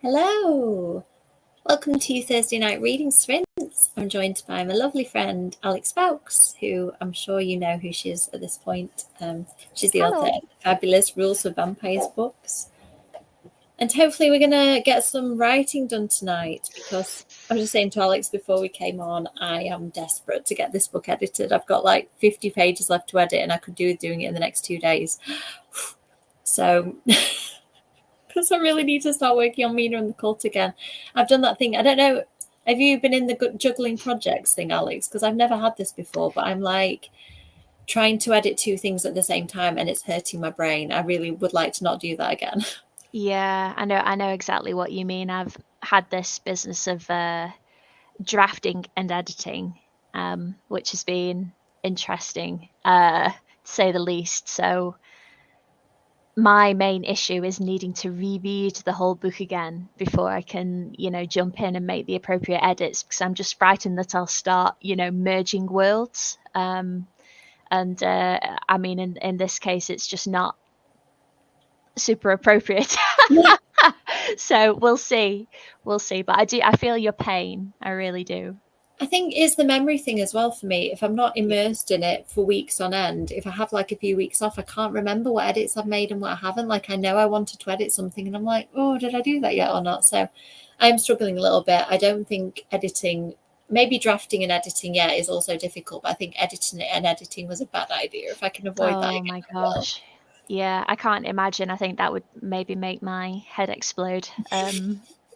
Hello, welcome to Thursday Night Reading Sprints. I'm joined by my lovely friend Alex Fowkes, who I'm sure you know who she is at this point. She's the author of the fabulous Rules for Vampires books. And hopefully we're going to get some writing done tonight, because I was just saying to Alex before we came on, I am desperate to get this book edited. I've got like 50 pages left to edit and I could do with doing it in the next 2 days. So... because I really need to start working on Mina and the Cult again. I've done that thing. I don't know. Have you been in the juggling projects thing, Alex? Because I've never had this before, but I'm like trying to edit 2 things at the same time and it's hurting my brain. I really would like to not do that again. Yeah, I know exactly what you mean. I've had this business of drafting and editing, which has been interesting, to say the least. So my main issue is needing to reread the whole book again before I can, jump in and make the appropriate edits, because I'm just frightened that I'll start, merging worlds. I mean, in this case, it's just not super appropriate. So we'll see. But I feel your pain. I really do. I think it's the memory thing as well for me. If I'm not immersed in it for weeks on end, if I have like a few weeks off, I can't remember what edits I've made and what I haven't. Like, I know I wanted to edit something and I'm like, oh, did I do that yet or not? So I'm struggling a little bit. I don't think editing, maybe drafting and editing, is also difficult, but I think editing it and editing was a bad idea. If I can avoid that. Oh my gosh. Yeah, I can't imagine. I think that would maybe make my head explode.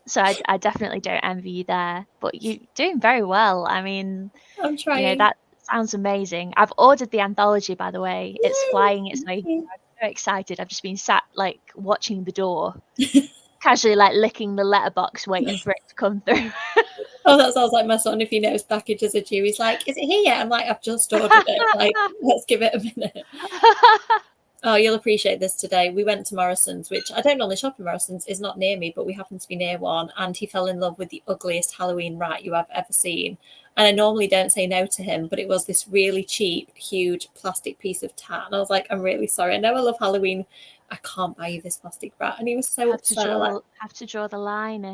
So I definitely don't envy you there, but you're doing very well. I mean, I'm trying. That sounds amazing. I've ordered the anthology, by the way. It's flying its way. I'm so excited. I've just been sat like watching the door, casually like licking the letterbox, waiting for it to come through. Oh, that sounds like my son. If he knows packages are due, he's like, "Is it here yet?" I'm like, "I've just ordered it. Like, let's give it a minute." Oh, you'll appreciate this today. We went to Morrison's, which I don't normally shop in Morrison's, is not near me, but we happen to be near one. And he fell in love with the ugliest Halloween rat you have ever seen. And I normally don't say no to him, but it was this really cheap, huge plastic piece of tat. And I was like, I'm really sorry. I know I love Halloween. I can't buy you this plastic rat. And he was so upset. Have to draw the line.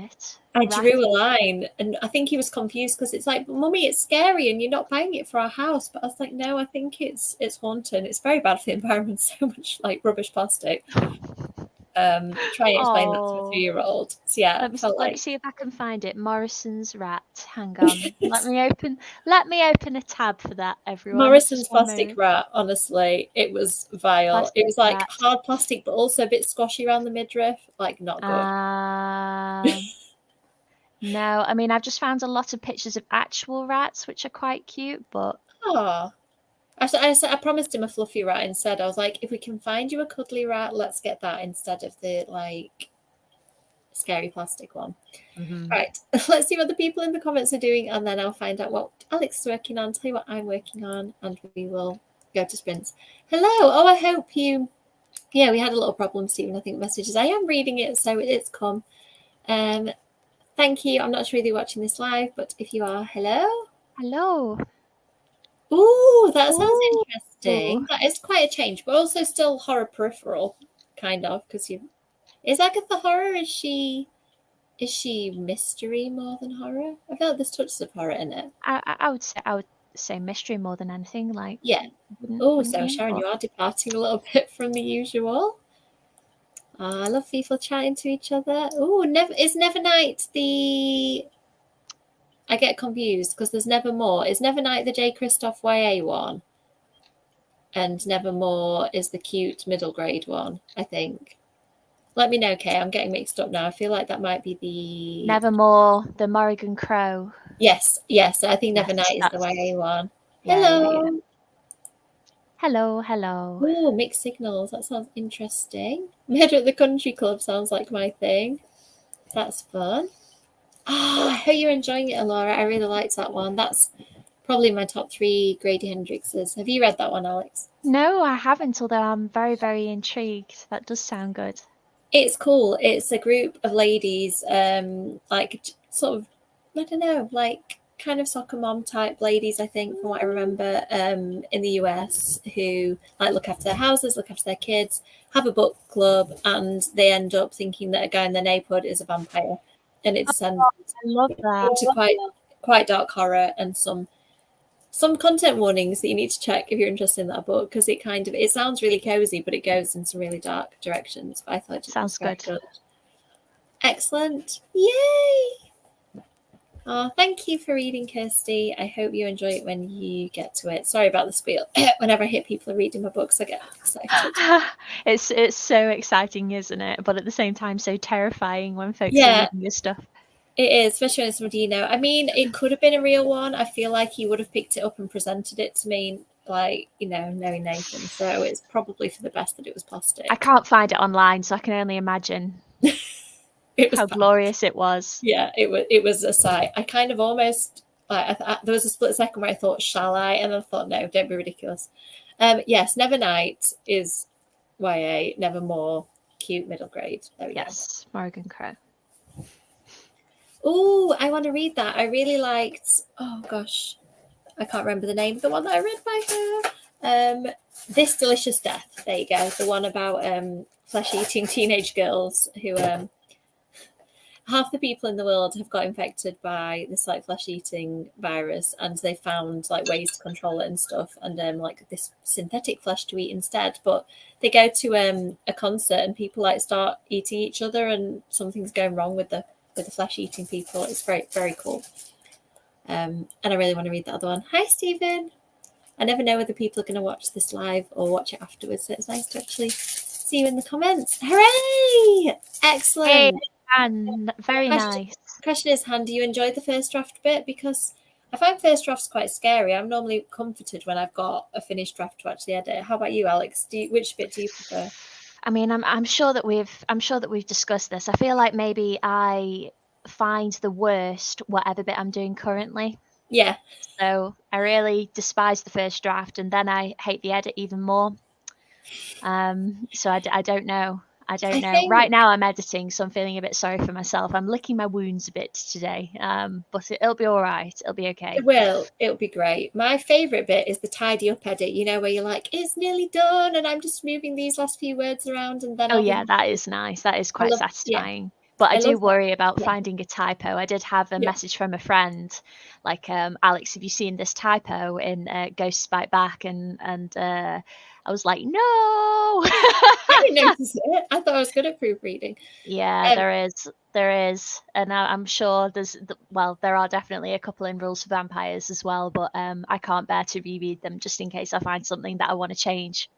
I drew a line, and I think he was confused because it's like, Mummy, it's scary and you're not buying it for our house. But I was like, no, I think it's haunting. It's very bad for the environment. So much like rubbish plastic. Try and explain that to a 3-year-old. So yeah, let me see if I can find it. Morrison's rat. Hang on. let me open a tab for that, everyone. Morrison's plastic rat, honestly, it was vile. Plastic it was like rat. Hard plastic, but also a bit squashy around the midriff. Like, not good. No, I mean, I've just found a lot of pictures of actual rats, which are quite cute, but... Oh. I promised him a fluffy rat instead. I was like, if we can find you a cuddly rat, let's get that instead of the, like, scary plastic one. Mm-hmm. Right. Let's see what the people in the comments are doing, and then I'll find out what Alex is working on, tell you what I'm working on, and we will go to sprints. Hello. Oh, I hope you... Yeah, we had a little problem, Stephen, I think, messages. I am reading it, so it's come. Thank you. I'm not sure if you're watching this live, but if you are, hello. Hello. Ooh, that sounds interesting. That is quite a change, but also still horror peripheral, kind of, because is Agatha horror? Is she mystery more than horror? I feel like there's touches of horror in it. I would say mystery more than anything. Like, yeah. Oh, so Sharon, you are departing a little bit from the usual. I love people chatting to each other. Oh, is Nevernight the... I get confused because there's Nevermore. Is Nevernight the J. Kristoff YA one? And Nevermore is the cute middle grade one, I think. Let me know, Kay. I'm getting mixed up now. I feel like that might be the... Nevermore, the Morrigan Crow. Yes. I think Nevernight is the YA one. Hello. Yeah. Hello. Oh, mixed signals. That sounds interesting. Murder at the Country Club sounds like my thing. That's fun. Oh, I hope you're enjoying it, Laura. I really liked that one. That's probably my top 3 Grady Hendrixes. Have you read that one, Alex? No, I haven't, although I'm very, very intrigued. That does sound good. It's cool. It's a group of ladies, like, sort of, I don't know, like kind of soccer mom type ladies, I think, from what I remember, in the US, who like look after their houses, look after their kids, have a book club, and they end up thinking that a guy in their neighborhood is a vampire, and it descends I love that. into quite dark horror and some content warnings that you need to check if you're interested in that book, because it sounds really cozy, but it goes in some really dark directions. But I thought it Sounds good. Excellent. Yay! Oh, thank you for reading, Kirsty. I hope you enjoy it when you get to it. Sorry about the squeal. Whenever I hear people reading my books, I get excited. It's so exciting, isn't it? But at the same time, so terrifying when folks are reading your stuff. It is, especially when somebody you know. I mean, it could have been a real one. I feel like he would have picked it up and presented it to me, like, knowing Nathan. So it's probably for the best that it was plastic. I can't find it online, so I can only imagine how glorious it was. Yeah, it was a sight. I kind of almost there was a split second where I thought, shall I? And I thought, no, don't be ridiculous. Yes, Nevernight is YA, Nevermore, cute middle grade. There we go. Morrigan Crow. Oh, I want to read that. I really liked, oh gosh, I can't remember the name of the one that I read by her. This Delicious Death. There you go. The one about flesh-eating teenage girls who half the people in the world have got infected by this like flesh-eating virus, and they found like ways to control it and stuff, and like this synthetic flesh to eat instead. But they go to a concert and people like start eating each other, and something's going wrong with the flesh-eating people. It's very, very cool. And I really want to read the other one. Hi, Stephen. I never know whether people are going to watch this live or watch it afterwards, so it's nice to actually see you in the comments. Hooray! Excellent. Hey, Anne, very nice. Question is, Han, do you enjoy the first draft bit? Because I find first drafts quite scary. I'm normally comforted when I've got a finished draft to actually edit. How about you, Alex? Which bit do you prefer? I mean, I'm sure that we've discussed this. I feel like maybe I find the worst whatever bit I'm doing currently. Yeah. So I really despise the first draft, and then I hate the edit even more. So I don't know. I don't know. Right now I'm editing, so I'm feeling a bit sorry for myself. I'm licking my wounds a bit today, but it'll be all right. It'll be okay. It will. It'll be great. My favourite bit is the tidy up edit, where you're like, it's nearly done and I'm just moving these last few words around, and then that is nice. That is quite satisfying. Yeah. But I do worry about finding a typo. I did have a message from a friend, like, Alex, have you seen this typo in Ghosts Bite Back? And I was like, no. I didn't notice it. I thought I was good at proofreading. Yeah, there is. And I'm sure there are definitely a couple in Rules for Vampires as well, but I can't bear to reread them just in case I find something that I want to change.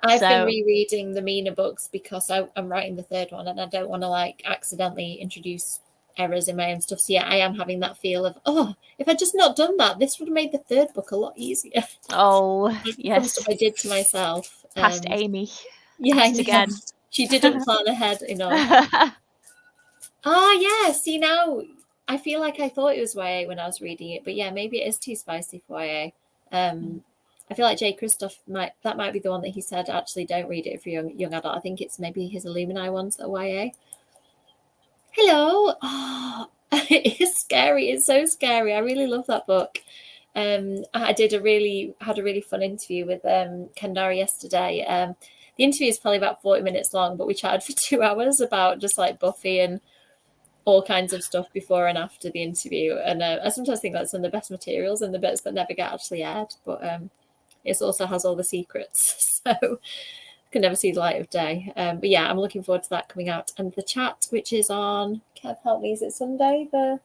I've been rereading the Mina books because I'm writing the third one, and I don't want to like accidentally introduce errors in my own stuff. So yeah, I am having that feel of, if I'd just not done that, this would have made the third book a lot easier. Oh, yes. Stuff I did to myself. Past Amy. Yeah, again. She didn't plan ahead enough. Yeah. See, now I feel like I thought it was YA when I was reading it, but yeah, maybe it is too spicy for YA. I feel like Jay Kristoff might be the one that he said, actually don't read it for young adult. I think it's maybe his Illumini ones that are YA. Hello. Oh, it is scary. It's so scary. I really love that book. I had a really fun interview with Kendara yesterday. The interview is probably about 40 minutes long, but we chatted for 2 hours about just like Buffy and all kinds of stuff before and after the interview. And I sometimes think that's some of the best materials and the bits that never get actually aired, but it also has all the secrets, so can never see the light of day. But yeah, I'm looking forward to that coming out. And the chat, which is on, Kev, help me, is it Sunday? The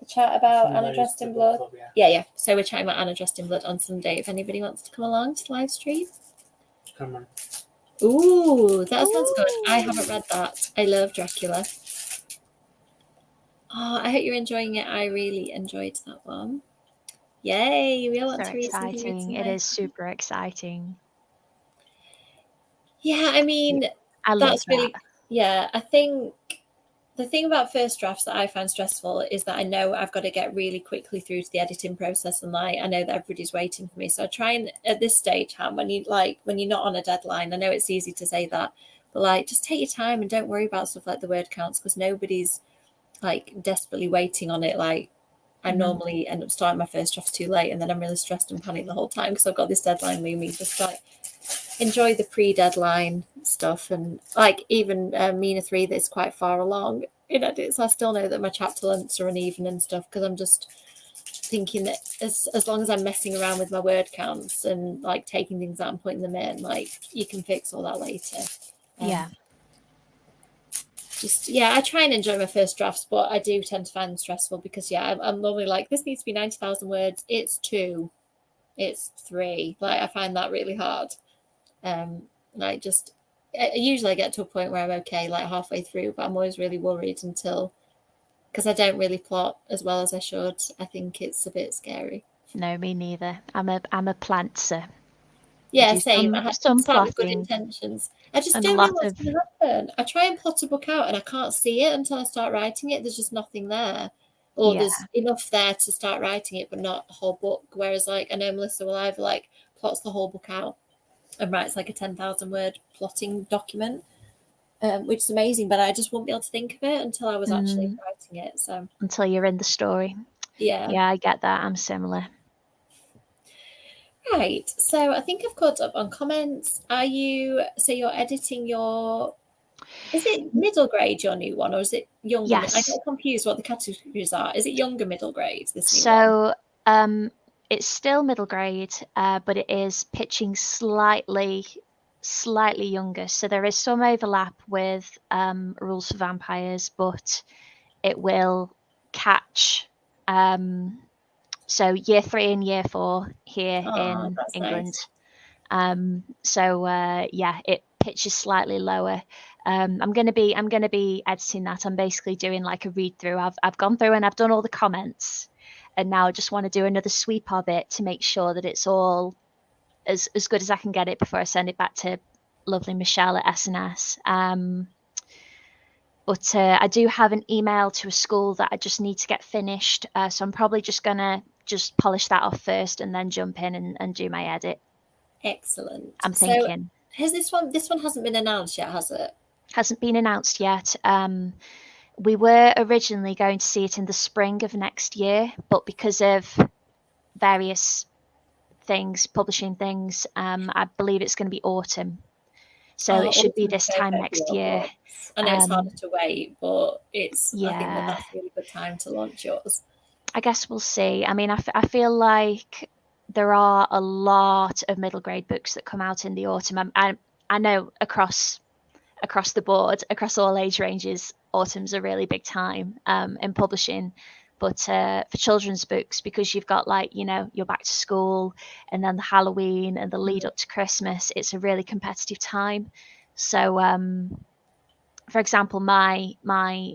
chat about Sunday, Anna Dressed in Blood? Club, yeah. So we're chatting about Anna Dressed in Blood on Sunday. If anybody wants to come along to live stream. Come on. Ooh, that sounds good. I haven't read that. I love Dracula. Oh, I hope you're enjoying it. I really enjoyed that one. Yay, we all want to read exciting. It is super exciting. Yeah, I mean, that's really, I think the thing about first drafts that I find stressful is that I know I've got to get really quickly through to the editing process, and I know that everybody's waiting for me. So I try and at this stage, Han, when you're not on a deadline, I know it's easy to say that, but like just take your time and don't worry about stuff like the word counts, because nobody's like desperately waiting on it like I normally end up starting my first draft too late, and then I'm really stressed and panicked the whole time because I've got this deadline looming. Just like enjoy the pre-deadline stuff, and like even Mina 3 that's quite far along in edits, I still know that my chapter lengths are uneven and stuff because I'm just thinking that as long as I'm messing around with my word counts and like taking things out and putting them in, like you can fix all that later. I try and enjoy my first drafts, but I do tend to find them stressful because I'm normally like, this needs to be 90,000 words. It's 2, it's 3. Like I find that really hard. I usually get to a point where I'm okay, like halfway through, but I'm always really worried because I don't really plot as well as I should. I think it's a bit scary. No, me neither. I'm a plantser. Yeah, same. I some start with good plotting intentions. I just don't know what's going to happen. I try and plot a book out and I can't see it until I start writing it. There's just nothing there. Or there's enough there to start writing it, but not a whole book. Whereas like I know Melissa will either like plots the whole book out and writes like a 10,000 word plotting document, which is amazing, but I just won't be able to think of it until I was actually writing it. So until you're in the story. Yeah, I get that. I'm similar. Right, so I think I've caught up on comments. You're editing is it middle grade, your new one, or is it younger? Yes. I get confused what the categories are. Is it younger middle grade, this new one? It's still middle grade, but it is pitching slightly younger. So there is some overlap with Rules for Vampires, but it will catch so year 3 and year 4 here in England. Nice. It pitches slightly lower. I'm gonna be editing that. I'm basically doing like a read through. I've gone through and I've done all the comments, and now I just want to do another sweep of it to make sure that it's all as good as I can get it before I send it back to lovely Michelle at SNS. But I do have an email to a school that I just need to get finished. So I'm probably just gonna polish that off first and then jump in and do my edit. Excellent. I'm thinking. So has this one hasn't been announced yet, has it? Hasn't been announced yet. We were originally going to see it in the spring of next year, but because of various things, publishing things, I believe it's going to be autumn. So it should be this time next year. I know it's harder to wait, but I think that's a really good time to launch yours. I guess we'll see. I mean, I feel like there are a lot of middle grade books that come out in the autumn. I know across the board, across all age ranges, autumn's a really big time in publishing. But for children's books, because you've got you're back to school and then the Halloween and the lead up to Christmas, it's a really competitive time. So, for example, my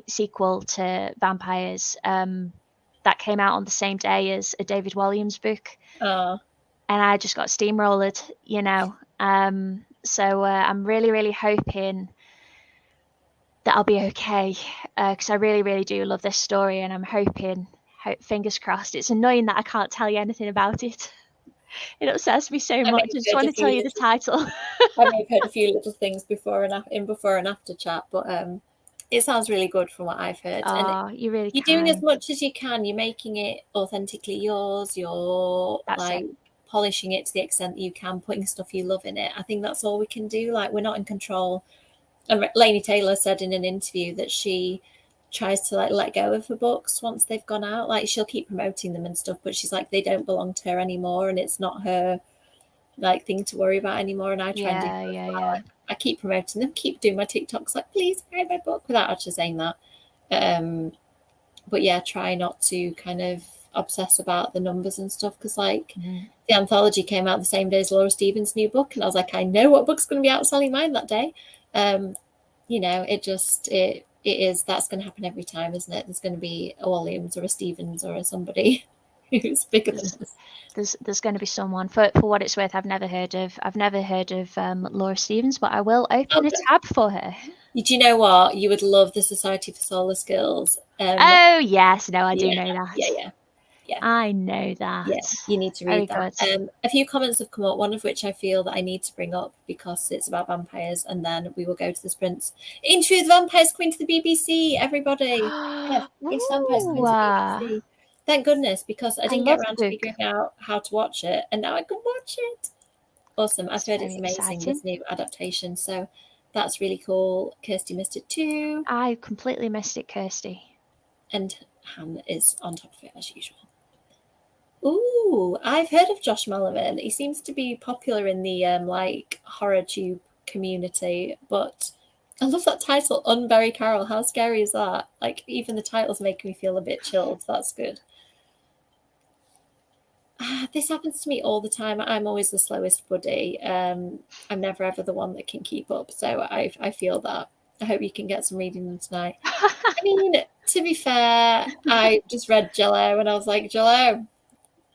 sequel to Vampires, that came out on the same day as a David Walliams book. Oh. And I just got steamrolled, So I'm really, really hoping that I'll be okay, because I really, really do love this story, and I'm hoping, fingers crossed. It's annoying that I can't tell you anything about it. It upsets me so much. I just want to tell you the title. I may have heard a few little things before and after chat, but it sounds really good from what I've heard. Oh, you're doing as much as you can. You're making it authentically yours. You're polishing it to the extent that you can, putting stuff you love in it. I think that's all we can do. Like, we're not in control. And Laini Taylor said in an interview that she tries to let go of her books once they've gone out. Like, she'll keep promoting them and stuff, but she's like, they don't belong to her anymore, and it's not her thing to worry about anymore. And I try and do that. I keep promoting them, keep doing my TikToks like, please buy my book, without actually saying that. But yeah, try not to kind of obsess about the numbers and stuff, because the anthology came out the same day as Laura Stevens' new book, and I was like, I know what book's going to be outselling mine that day. It is, that's going to happen every time, isn't it? There's going to be a Walliams or a Stevens or somebody who's bigger than us. There's going to be someone. For what it's worth, I've never heard of Laura Stevens, but I will open a tab for her. Do you know what? You would love the Society for Solar Skills. Oh yes, no, I do know that. Yeah, I know that. Yeah, you need to read that. A few comments have come up, one of which I feel that I need to bring up because it's about vampires, and then we will go to the sprints. Interview with Vampires Queen to the BBC, everybody. Yeah, Interview Vampires Queen to the BBC. Thank goodness, because I didn't get love the around to book. figuring out how to watch it, and now I can watch it. Awesome. I've heard it's Very amazing, exciting. this new adaptation. So that's really cool. Kirsty missed it too. I completely missed it, Kirsty. And Han is on top of it as usual. Ooh, I've heard of Josh Malerman. He seems to be popular in the like horror tube community, but I love that title, Unbury Carol. How scary is that? Like, even the title's making me feel a bit chilled. That's good. This happens to me all the time. I'm always the slowest buddy. I'm never ever the one that can keep up. So I feel that. I hope you can get some reading done tonight. I mean, to be fair, I just read Jello and I was like, Jello,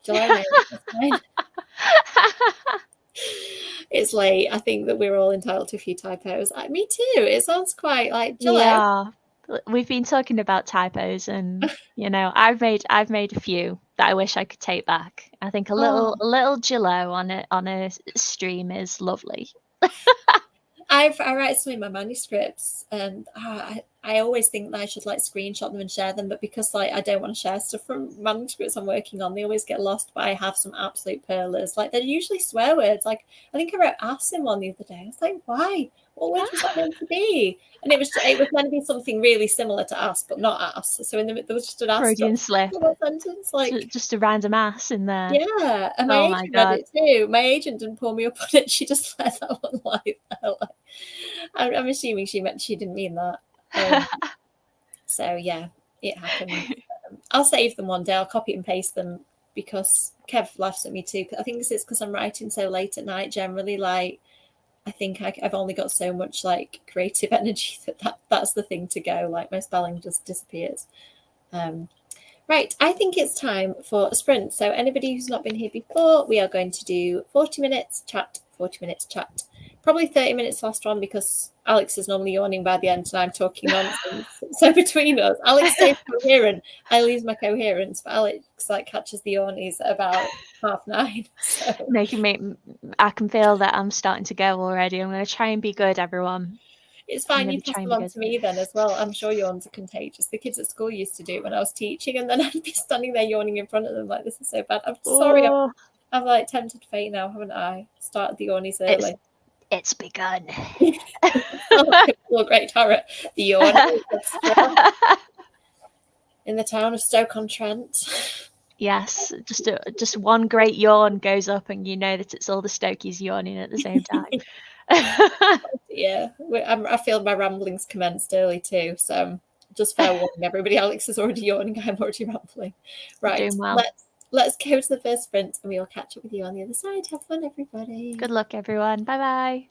mate, that's fine. It's late. I think that we're all entitled to a few typos. Me too. It sounds quite like Jello. Yeah, we've been talking about typos, and you know, I've made a few that I wish I could take back. I think a little Gillo on a stream is lovely. I write some in my manuscripts, and I always think that I should like screenshot them and share them, but because like I don't want to share stuff from manuscripts I'm working on, they always get lost. But I have some absolute pearlers. Like, they're usually swear words. Like, I think I wrote ass in one the other day. I was like, why? What word was that meant to be? And it was meant to be something really similar to ass, but not ass. So there was just an ass Freudian slip. sentence, like Just a random ass in there. yeah. And my agent read it too. My agent didn't pull me up on it. She just let that one live. I'm assuming she didn't mean that. So yeah, it happened. I'll save them one day. I'll copy and paste them, because Kev laughs at me too. I think it's because I'm writing so late at night generally. Like, I think I've only got so much like creative energy that's the thing to go. Like, my spelling just disappears. Right, I think it's time for a sprint. So anybody who's not been here before, we are going to do 40 minutes chat, 40 minutes chat. Probably 30 minutes last one, because Alex is normally yawning by the end and I'm talking nonsense. So between us, Alex stays coherent. I lose my coherence, but Alex like catches the yawnies at about 9:30. So. Making me, I can feel that I'm starting to go already. I'm going to try and be good, everyone. It's fine, you pass them on to me then as well. I'm sure yawns are contagious. The kids at school used to do it when I was teaching, and then I'd be standing there yawning in front of them like, this is so bad. I'm sorry. I've like tempted fate now, haven't I? Started the yawnies early. It's begun. Like a great horror. The yawn in the town of Stoke-on-Trent. Yes, just one great yawn goes up, and you know that it's all the Stokies yawning at the same time. Yeah, I feel my ramblings commenced early too, so just fair warning everybody. Alex is already yawning. I'm already rambling. Right, well. let's go to the first sprint, and we will catch up with you on the other side. Have fun, everybody. Good luck, everyone. Bye bye.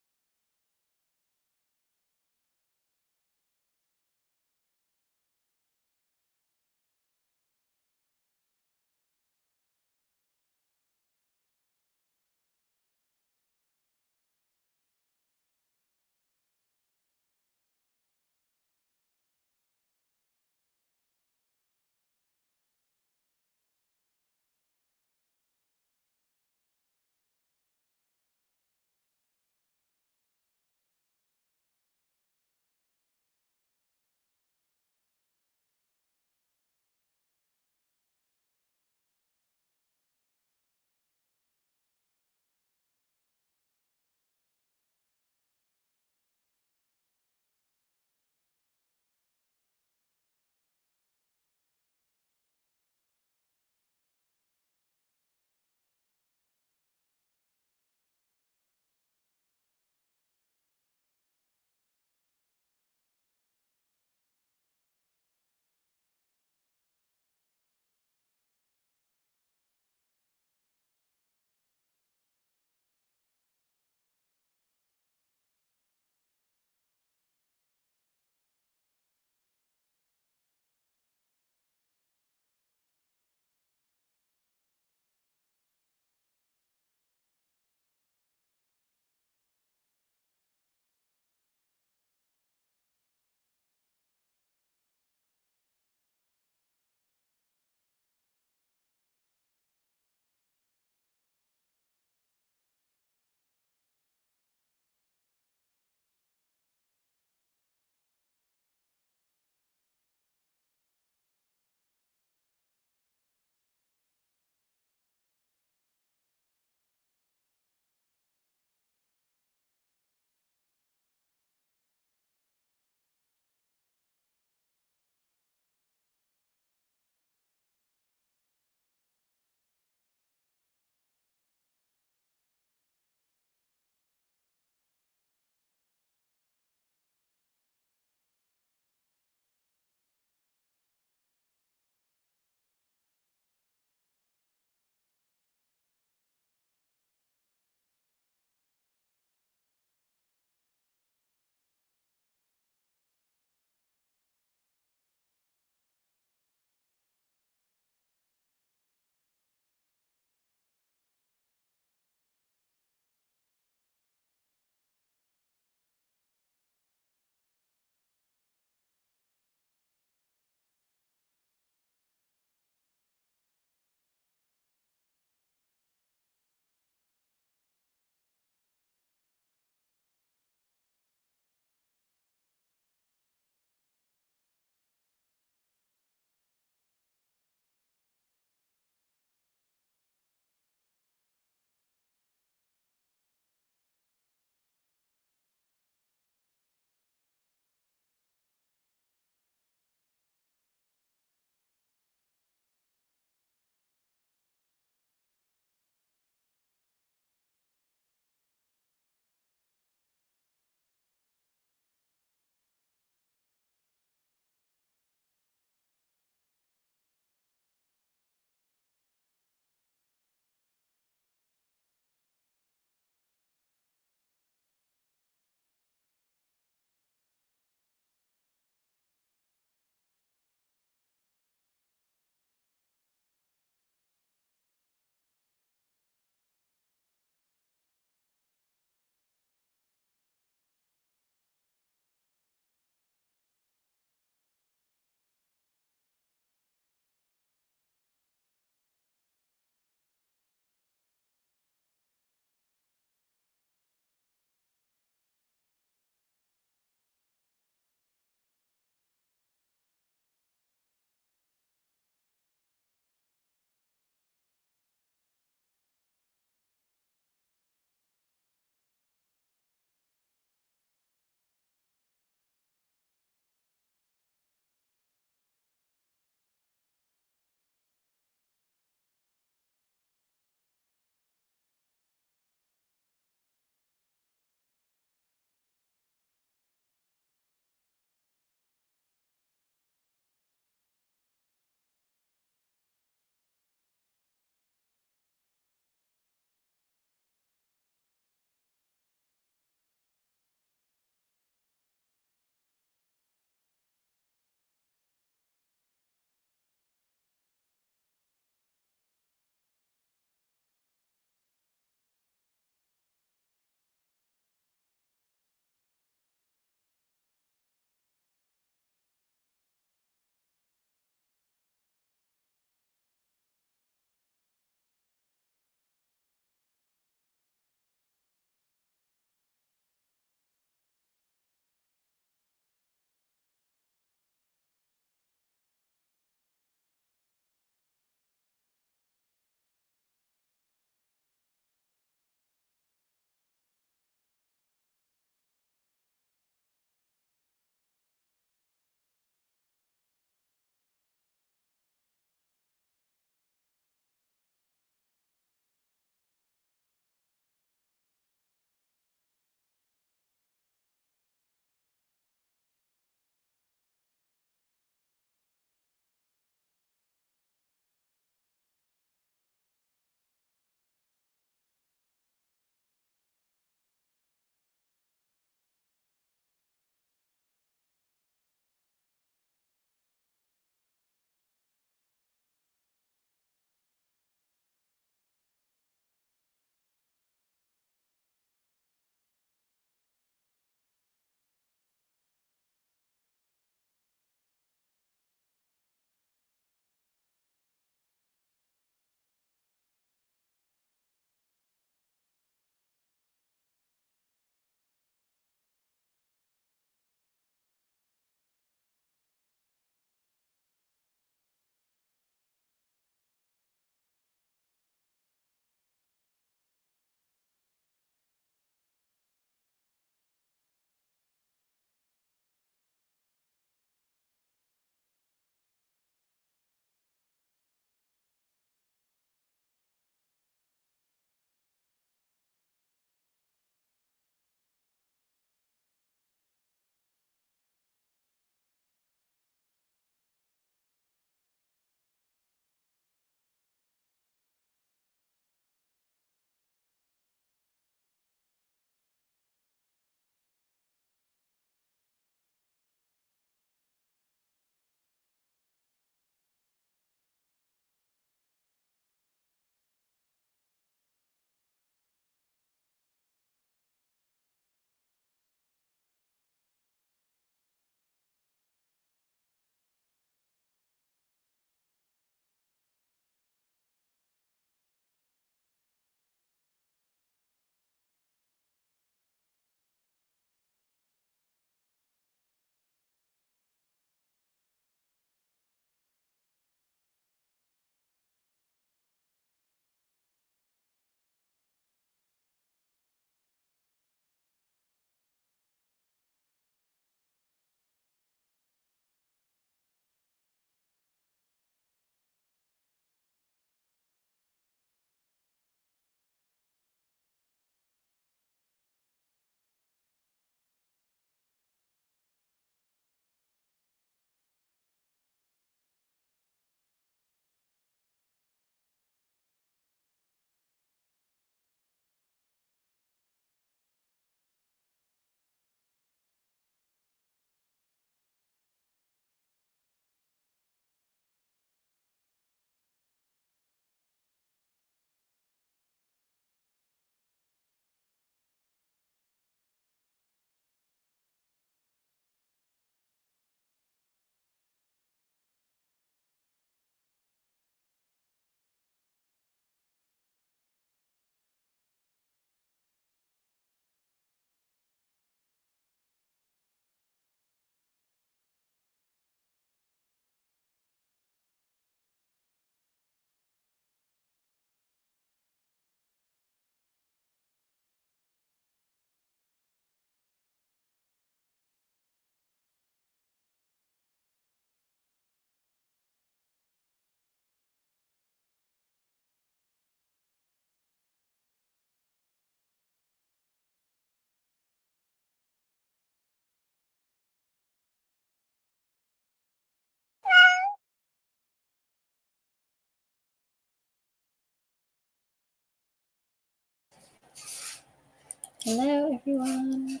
Hello, everyone.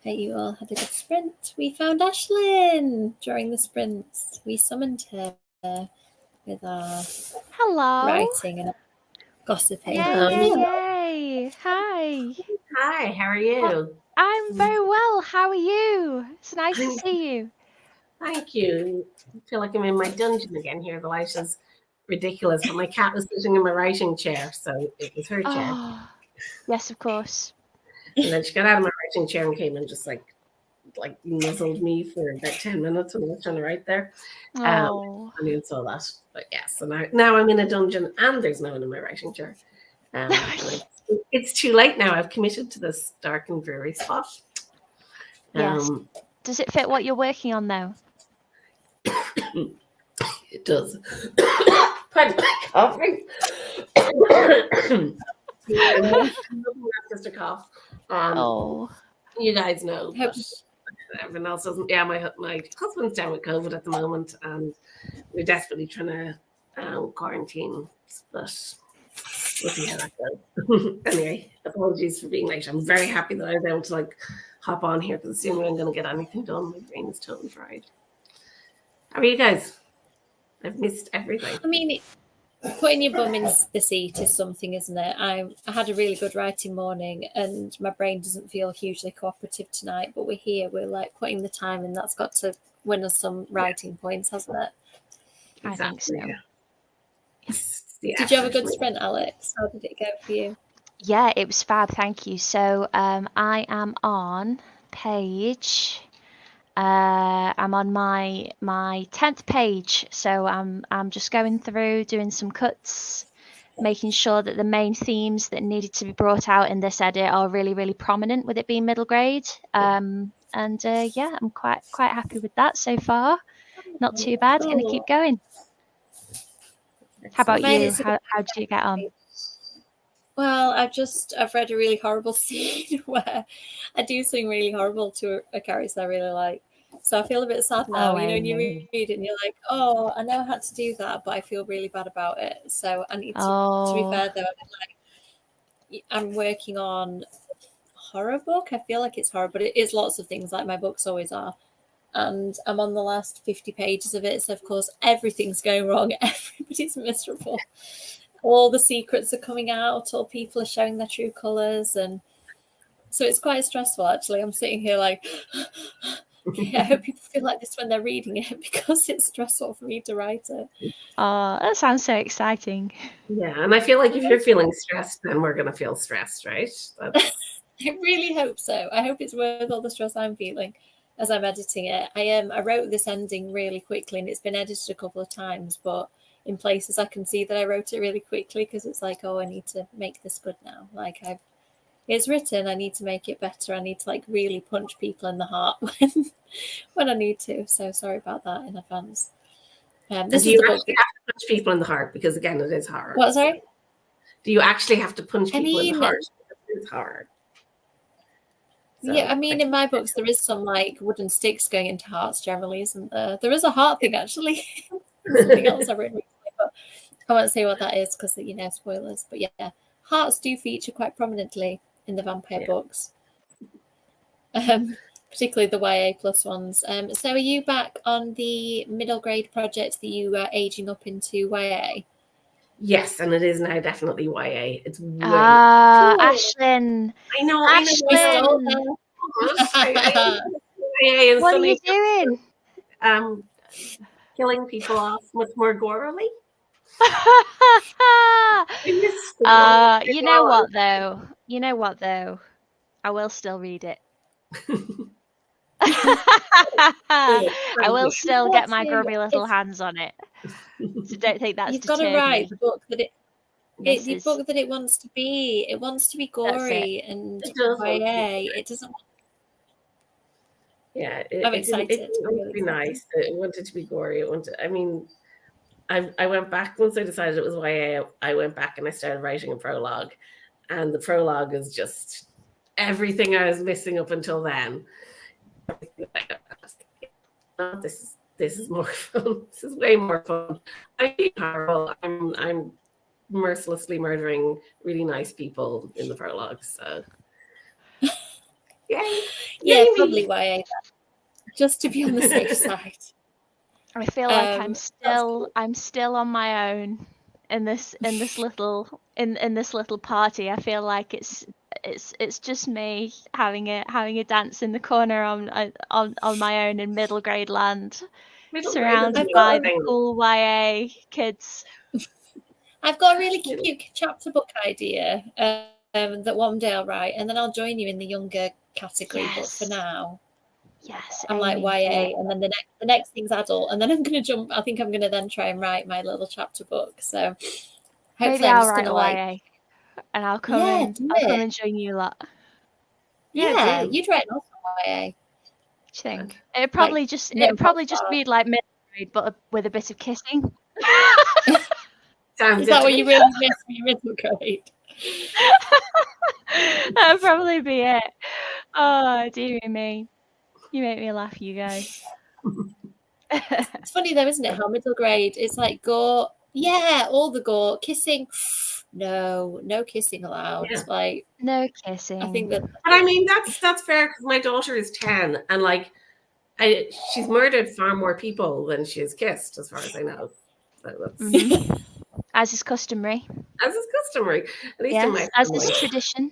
Hope you all had a good sprint. We found Ashlyn during the sprints. We summoned her with our Hello. writing and gossiping. Yay. Hi. Hi, how are you? I'm very well. How are you? It's nice to see you. Thank you. I feel like I'm in my dungeon again here. The light is ridiculous, but my cat was sitting in my writing chair, so it was her chair. Oh, yes, of course. And then she got out of my writing chair and came and just like nuzzled me for about 10 minutes when I was trying to write there. Oh. I didn't saw that. But yeah, so now I'm in a dungeon and there's no one in my writing chair. And it's too late now. I've committed to this dark and dreary spot. Yes. Does it fit what you're working on though? It does. Pardon my coughing. Just a cough. You guys know, but everyone else doesn't. Yeah, my husband's down with COVID at the moment, and we're desperately trying to quarantine. But we'll see how that goes. Anyway, apologies for being late. I'm very happy that I was able to hop on here because assuming I'm going to get anything done, my brain is totally fried. How are you guys? I've missed everything. I mean, putting your bum in the seat is something, isn't it? I had a really good writing morning and my brain doesn't feel hugely cooperative tonight, but we're here. We're putting the time in. That's got to win us some writing points, hasn't it? I think so. Yeah. Did you have a good sprint, Alex? How did it go for you? Yeah, it was fab. Thank you. So I am on page. I'm on my 10th page, so I'm just going through doing some cuts, making sure that the main themes that needed to be brought out in this edit are really, really prominent with it being middle grade. Yeah, I'm quite happy with that so far. Not too bad. Cool. Gonna keep going. How about you? How did you get on? Well, I've read a really horrible scene where I do something really horrible to a character I really like. So I feel a bit sad now, and you read it and you're like, oh, I know I had to do that, but I feel really bad about it. So I need to be fair though, I'm working on a horror book. I feel like it's horror, but it is lots of things like my books always are. And I'm on the last 50 pages of it. So of course, everything's going wrong. Everybody's miserable. All the secrets are coming out, all people are showing their true colours, and so it's quite stressful actually. I'm sitting here like I hope people feel like this when they're reading it because it's stressful for me to write it. Oh, that sounds so exciting. Yeah, and I feel like if you're feeling stressed, then we're going to feel stressed, right? I really hope so. I hope it's worth all the stress I'm feeling as I'm editing it. I wrote this ending really quickly and it's been edited a couple of times, but in places I can see that I wrote it really quickly because it's like, oh, I need to make this good now. It's written, I need to make it better. I need to really punch people in the heart when I need to. So sorry about that in advance. This is the book that have to punch people in the heart because again, it is hard. What, sorry? Do you actually have to punch people in the heart? It's hard. So, yeah, I mean, in my books, there is some wooden sticks going into hearts generally, isn't there? There is a heart thing actually. Something else I've written recently, but I won't say what that is because spoilers. But yeah, hearts do feature quite prominently in the vampire books, particularly the YA plus ones. So are you back on the middle grade project that you are aging up into YA? Yes, and it is now definitely YA. It's way cool. Ashlyn. I know. What are you doing? Killing people off much more gorily. You know what though? I will still read it. I will still get my grubby little hands on it. So don't think that's you've got to write the book that the book that it wants to be. It wants to be gory and YA. It doesn't. Yeah, I'm excited. It would be nice. It wanted to be gory. I went back once I decided it was YA. I went back and I started writing a prologue, and the prologue is just everything I was missing up until then. This is more fun. This is way more fun. I'm horrible. I'm mercilessly murdering really nice people in the prologue. So Yeah, probably YA, just to be on the safe side. I feel like I'm still on my own in this little party. I feel like it's just me having a dance in the corner on my own in middle grade land, surrounded by the cool YA kids. I've got a really cute chapter book idea that one day I'll write, and then I'll join you in the younger category. But for now, I'm like YA, and then the next thing's adult, and then I'm going to jump. I think I'm going to then try and write my little chapter book. So maybe I'll write YA, and I'll come and join you a lot. Yeah, you'd write an awesome YA. I think it'd probably just be like middle grade, but with a bit of kissing. Is that what you really miss from your middle grade? That'd probably be it. Oh, dear me. You make me laugh, you guys. It's funny though, isn't it? How middle grade, it's like gore. Yeah, all the gore. Kissing. No kissing allowed. Yeah. Like no kissing. I think that. But I mean, that's fair because my daughter is 10, and like, she's murdered far more people than she has kissed, as far as I know. So that's... As is customary. As is customary. At least in my as is tradition.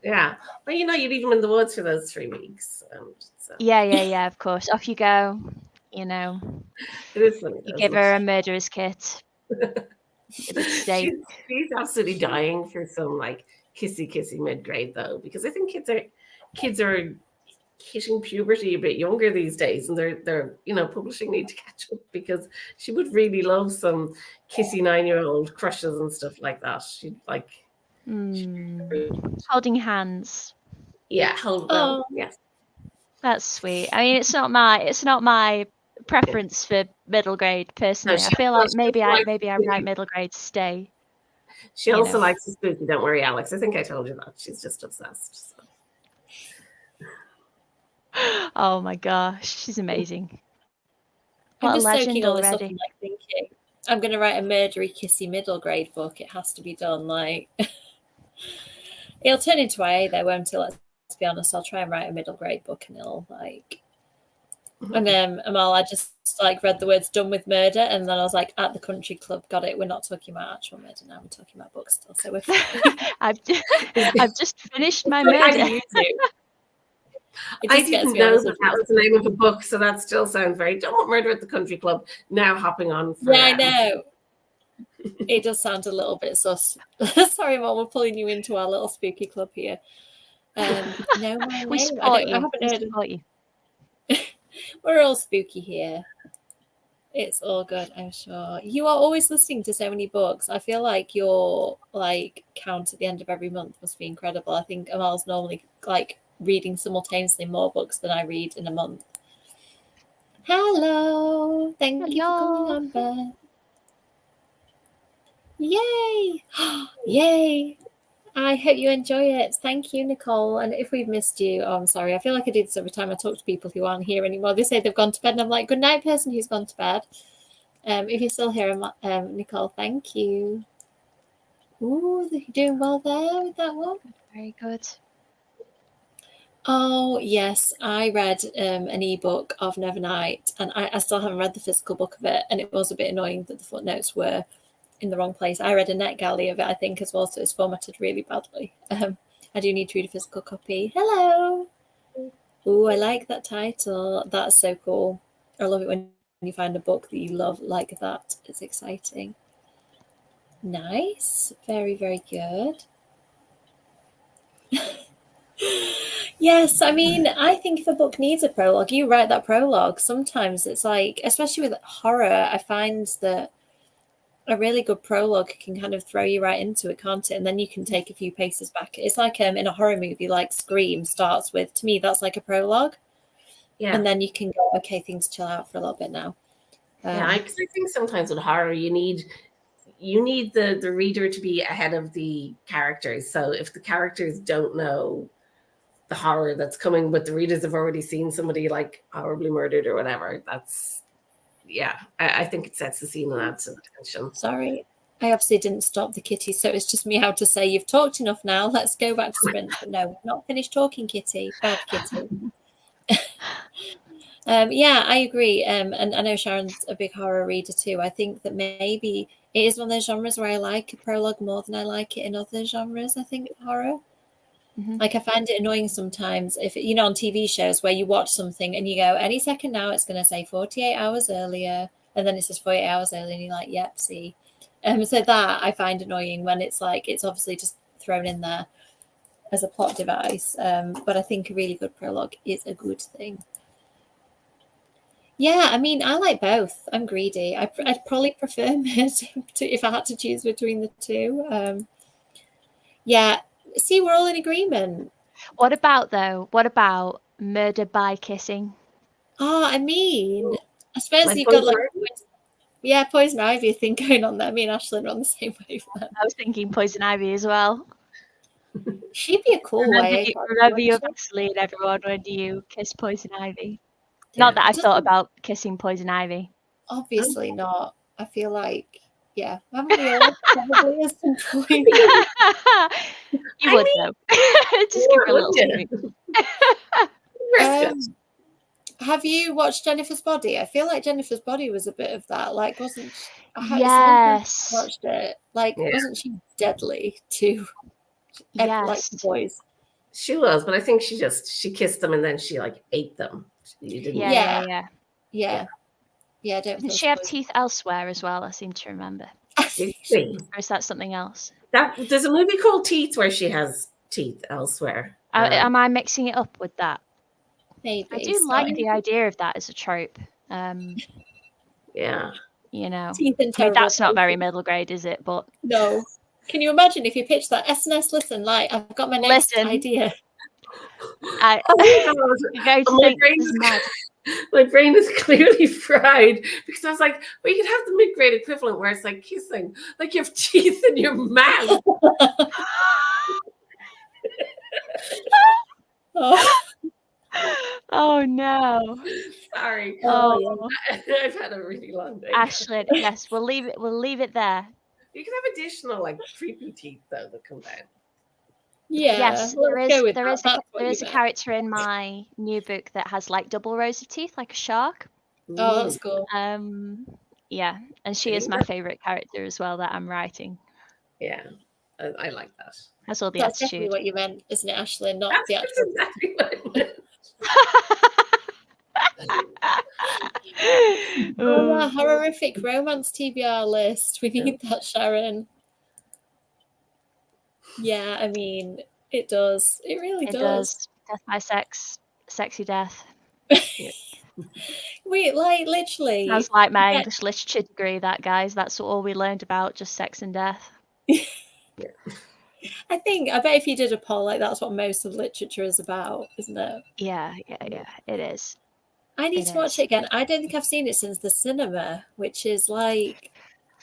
Yeah. Well, you leave them in the woods for those 3 weeks. So. Yeah, of course. Off you go. It is funny. You give her a murderer's kit. She's absolutely dying for some like kissy mid-grade though, because I think kids are hitting puberty a bit younger these days, and they're publishing need to catch up, because she would really love some kissy 9-year-old crushes and stuff like that. She'd like holding hands. Yeah, yes. That's sweet. I mean, it's not my preference for middle grade personally. I feel like maybe I write middle grade to stay. She also likes the spooky. Don't worry, Alex. I think I told you that. She's just obsessed. So. Oh my gosh, she's amazing. I'm just soaking all this up and like thinking, I'm going to write a murdery kissy middle grade book. It has to be done. Like, it'll turn into YA though, won't it? Let's be honest. I'll try and write a middle grade book, and it'll like. And then Amal, I just like read the words "done with murder," and then I was like, "At the country club, got it. We're not talking about actual murder now. We're talking about books still." So we're. I've just finished my murder. I didn't know that was the name of the book, so that still sounds very Don't Want Murder at the Country Club. Now hopping on. Yeah, I know. It does sound a little bit sus. Sorry, Mom, we're pulling you into our little spooky club here. No, we support you. I haven't heard you. We're all spooky here. It's all good, I'm sure. You are always listening to so many books. I feel like your count at the end of every month must be incredible. I think Amal's normally reading simultaneously more books than I read in a month. Hello. Thank you for coming on, Beth. Yay. Yay. I hope you enjoy it. Thank you, Nicole. And if we've missed you, I'm sorry. I feel like I do this every time I talk to people who aren't here anymore. They say they've gone to bed, and I'm like, good night, person who's gone to bed. If you're still here, Nicole, thank you. Ooh, you're doing well there with that one. Very good. Oh, yes. I read an ebook of Nevernight, and I still haven't read the physical book of it, and it was a bit annoying that the footnotes were in the wrong place. I read a NetGalley of it, I think, as well, so it's formatted really badly. I do need to read a physical copy. Hello. Oh, I like that title. That's so cool. I love it when you find a book that you love like that. It's exciting. Nice. Very, very good. Yes, I mean, I think if a book needs a prologue, you write that prologue. Sometimes it's like, especially with horror, I find that a really good prologue can kind of throw you right into it, can't it? And then you can take a few paces back. It's like in a horror movie, like Scream starts with, to me, that's like a prologue. Yeah. And then you can go, okay, things chill out for a little bit now. I think sometimes with horror, you need the reader to be ahead of the characters. So if the characters don't know the horror that's coming, but the readers have already seen somebody like horribly murdered or whatever, that's, I think it sets the scene and adds some tension. Sorry, I obviously didn't stop the kitty, so it's just me how to say, you've talked enough now, let's go back to sprints. But no, we've not finished talking, Kitty. Bad Kitty. Yeah, I agree. And I know Sharon's a big horror reader too. I think that maybe it is one of those genres where I like a prologue more than I like it in other genres, I think, horror. Like, I find it annoying sometimes if, you know, on TV shows where you watch something and you go, any second now it's going to say 48 hours earlier, and then it says 48 hours earlier, and you're like, yep, see. So that I find annoying when it's like, it's obviously just thrown in there as a plot device. But I think a really good prologue is a good thing. Yeah, I mean, I like both. I'm greedy. I'd probably prefer Murder if I had to choose between the two. Yeah, see, we're all in agreement. What about Murder by Kissing? Oh, I mean, I suppose Like you've got Poison like Poison Ivy thing going on there. Me and Ashlyn are on the same wavelength. I was thinking Poison Ivy as well. She'd be a cool way. Remember your Vaseline, everyone, when you kiss Poison Ivy. Yeah. Not that I've thought about kissing Poison Ivy. Obviously not. I feel like, yeah, haven't we all probably at some point? You would though. Just give her a little squeak. Have you watched Jennifer's Body? I feel like Jennifer's Body was a bit of that. Like, wasn't yes, watched it? Like, wasn't she deadly to like boys? She was, but I think she kissed them and then she like ate them. You didn't. Yeah. Don't. Did she have teeth elsewhere as well? I seem to remember. Or is that something else? There's a movie called Teeth where she has teeth elsewhere. Am I mixing it up with that? Maybe. I do like the idea of that as a trope. Yeah. You know, I mean, that's not very middle grade, is it? But no. Can you imagine if you pitch that? SNS, listen, like, I've got my next idea. You're going to think this is mad. My brain is clearly fried because I was like, well, you could have the mid-grade equivalent where it's like kissing, like you have teeth in your mouth. Oh no! Sorry. Oh, I've had a really long day. Ashlyn, yes, we'll leave it there. You can have additional like creepy teeth though that come out. Yeah. Yes, there is a character in my new book that has like double rows of teeth, like a shark. Oh, that's cool. Yeah, and she is my favorite character as well that I'm writing. Yeah, I like that. That's all the That's attitude. definitely what you meant, isn't it, Ashlyn? Not that's the actual. Exactly what I meant. Oh, horrific romance TBR list. We need that, Sharon. Yeah, I mean, it does. It really does. Death by sex, sexy death. Wait, like literally. Sounds like my English literature degree, that, guys. That's all we learned about, just sex and death. I bet if you did a poll, like that's what most of literature is about, isn't it? Yeah, it is. I need to watch it again. I don't think I've seen it since the cinema, which is like,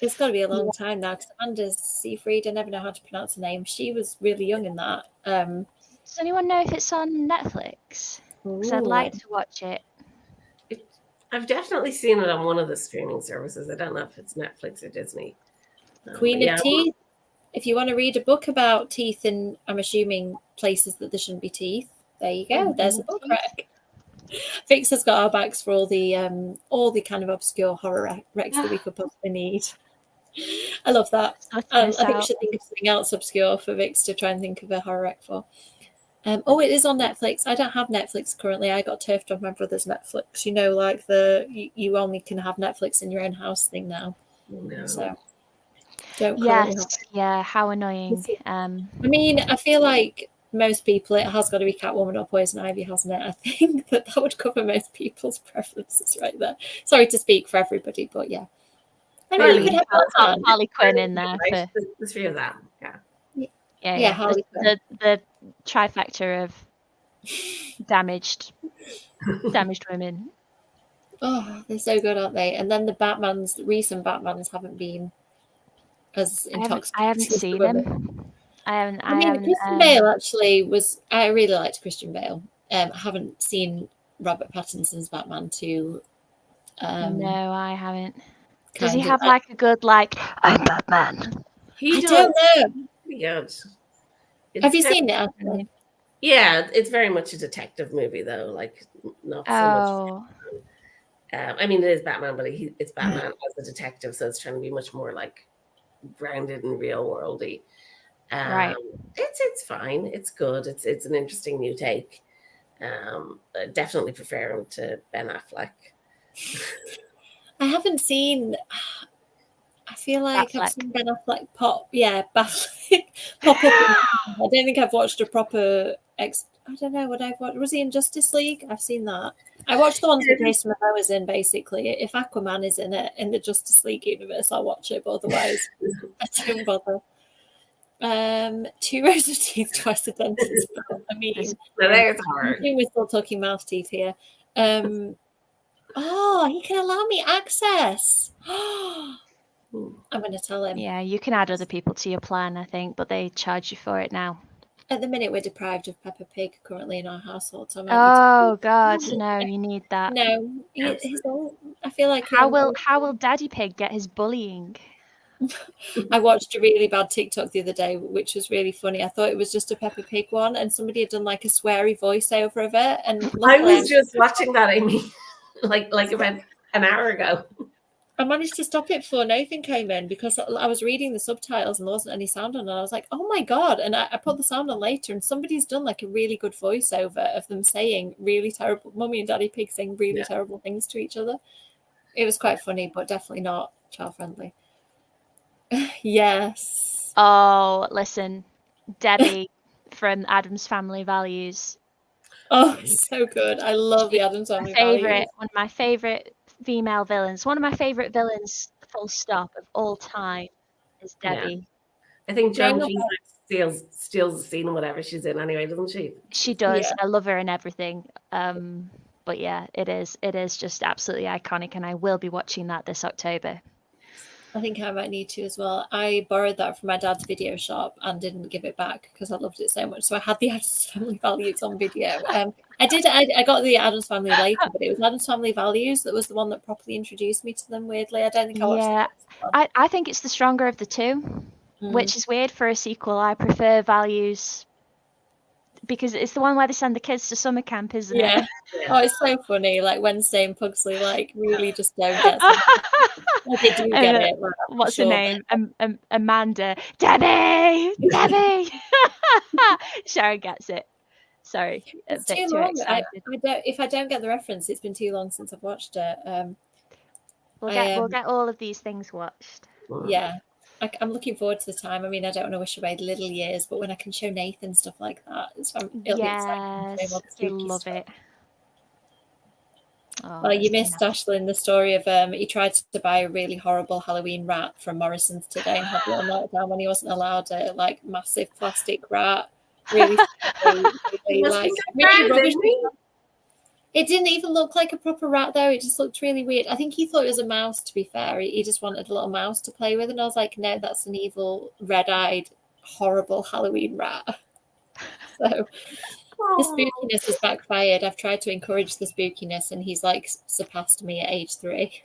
it's got to be a long time now, because Amanda Seyfried, I never know how to pronounce her name. She was really young in that. Does anyone know if it's on Netflix? Because I'd like to watch it. I've definitely seen it on one of the streaming services. I don't know if it's Netflix or Disney. Queen of Teeth. If you want to read a book about teeth in, I'm assuming, places that there shouldn't be teeth, there you go. There's a book rec. Vix has got our backs for all the kind of obscure horror recs that we could possibly need. I love that. I think we should think of something else obscure for Vix to try and think of a horror rec for. It is on Netflix. I don't have Netflix currently. I got turfed on my brother's Netflix. You know, like you only can have Netflix in your own house thing now. No. So don't. Yeah. How annoying. I mean, I feel like most people, it has got to be Catwoman or Poison Ivy, hasn't it? I think that would cover most people's preferences right there. Sorry to speak for everybody, but yeah. I mean, you could have Harley Quinn in there. Right? The three of them, yeah. Harley Quinn. The trifecta of damaged women. Oh, they're so good, aren't they? And then the recent Batmans haven't been as intoxicating. I haven't seen them. Christian Bale actually was. I really liked Christian Bale. I haven't seen Robert Pattinson's Batman 2. No, I haven't. Does he have like a good like I'm Batman? He I does. don't know. Pretty good. Have you seen it, Ashley? Yeah, it's very much a detective movie though. Like not so much. I mean, it is Batman, but it's Batman as a detective, so it's trying to be much more like grounded and real worldy. Right. It's fine. It's good. It's an interesting new take. I definitely prefer him to Ben Affleck. I haven't seen. I feel like I've seen Ben Affleck pop. Yeah, Batfleck pop up. I don't think I've watched a proper. I don't know what I've watched. Was he in Justice League? I've seen that. I watched the ones that Jason Momoa is in. Basically, if Aquaman is in it in the Justice League universe, I'll watch it. But otherwise, I don't bother. 2 rows of teeth, twice a dentist. I mean, there's hard. I think we're still talking mouth teeth here. Oh, he can allow me access. I'm going to tell him. Yeah, you can add other people to your plan, I think, but they charge you for it now. At the minute, we're deprived of Peppa Pig currently in our household. So God, no, you need that. No, I feel like how will Daddy Pig get his bullying? I watched a really bad TikTok the other day, which was really funny. I thought it was just a Peppa Pig one, and somebody had done like a sweary voiceover of it. And I was just watching that, Amy, like about an hour ago. I managed to stop it before Nathan came in because I was reading the subtitles and there wasn't any sound on, and I was like, "Oh my god!" And I put the sound on later, and somebody's done like a really good voiceover of them saying really terrible, Mummy and Daddy Pig saying really terrible things to each other. It was quite funny, but definitely not child friendly. Yes. Oh, listen, Debbie from Addams Family Values. Oh, so good. I love the Addams Family Values. One of my favorite female villains. One of my favorite villains, full stop, of all time is Debbie. Yeah. I think Joan steals the scene in whatever she's in anyway, doesn't she? She does. Yeah. I love her and everything. But yeah, it is just absolutely iconic, and I will be watching that this October. I think I might need to as well. I borrowed that from my dad's video shop and didn't give it back because I loved it so much. So I had the Addams Family Values on video. I got the Addams Family later, but it was Addams Family Values that was the one that properly introduced me to them, weirdly. I don't think I watched it. I think it's the stronger of the two, which is weird for a sequel. I prefer Values because it's the one where they send the kids to summer camp, isn't it? Oh, it's so funny. Like Wednesday and Pugsley, like really just don't get it. Well, they do get it. Like, what's her name? Amanda. Debbie. Sharon gets it. Sorry, it's too long. If I don't get the reference, it's been too long since I've watched it. We'll get all of these things watched. Yeah. I'm looking forward to the time. I mean, I don't want to wish away the little years, but when I can show Nathan stuff like that, it'll be exciting. You'll love it. Oh, well, you missed Ashlyn the story of he tried to buy a really horrible Halloween rat from Morrison's today and had a little meltdown when he wasn't allowed a like massive plastic rat. Really, like really rubbish. It didn't even look like a proper rat, though. It just looked really weird. I think he thought it was a mouse, to be fair. He just wanted a little mouse to play with. And I was like, no, that's an evil, red-eyed, horrible Halloween rat. So the spookiness has backfired. I've tried to encourage the spookiness, and he's, like, surpassed me at age 3.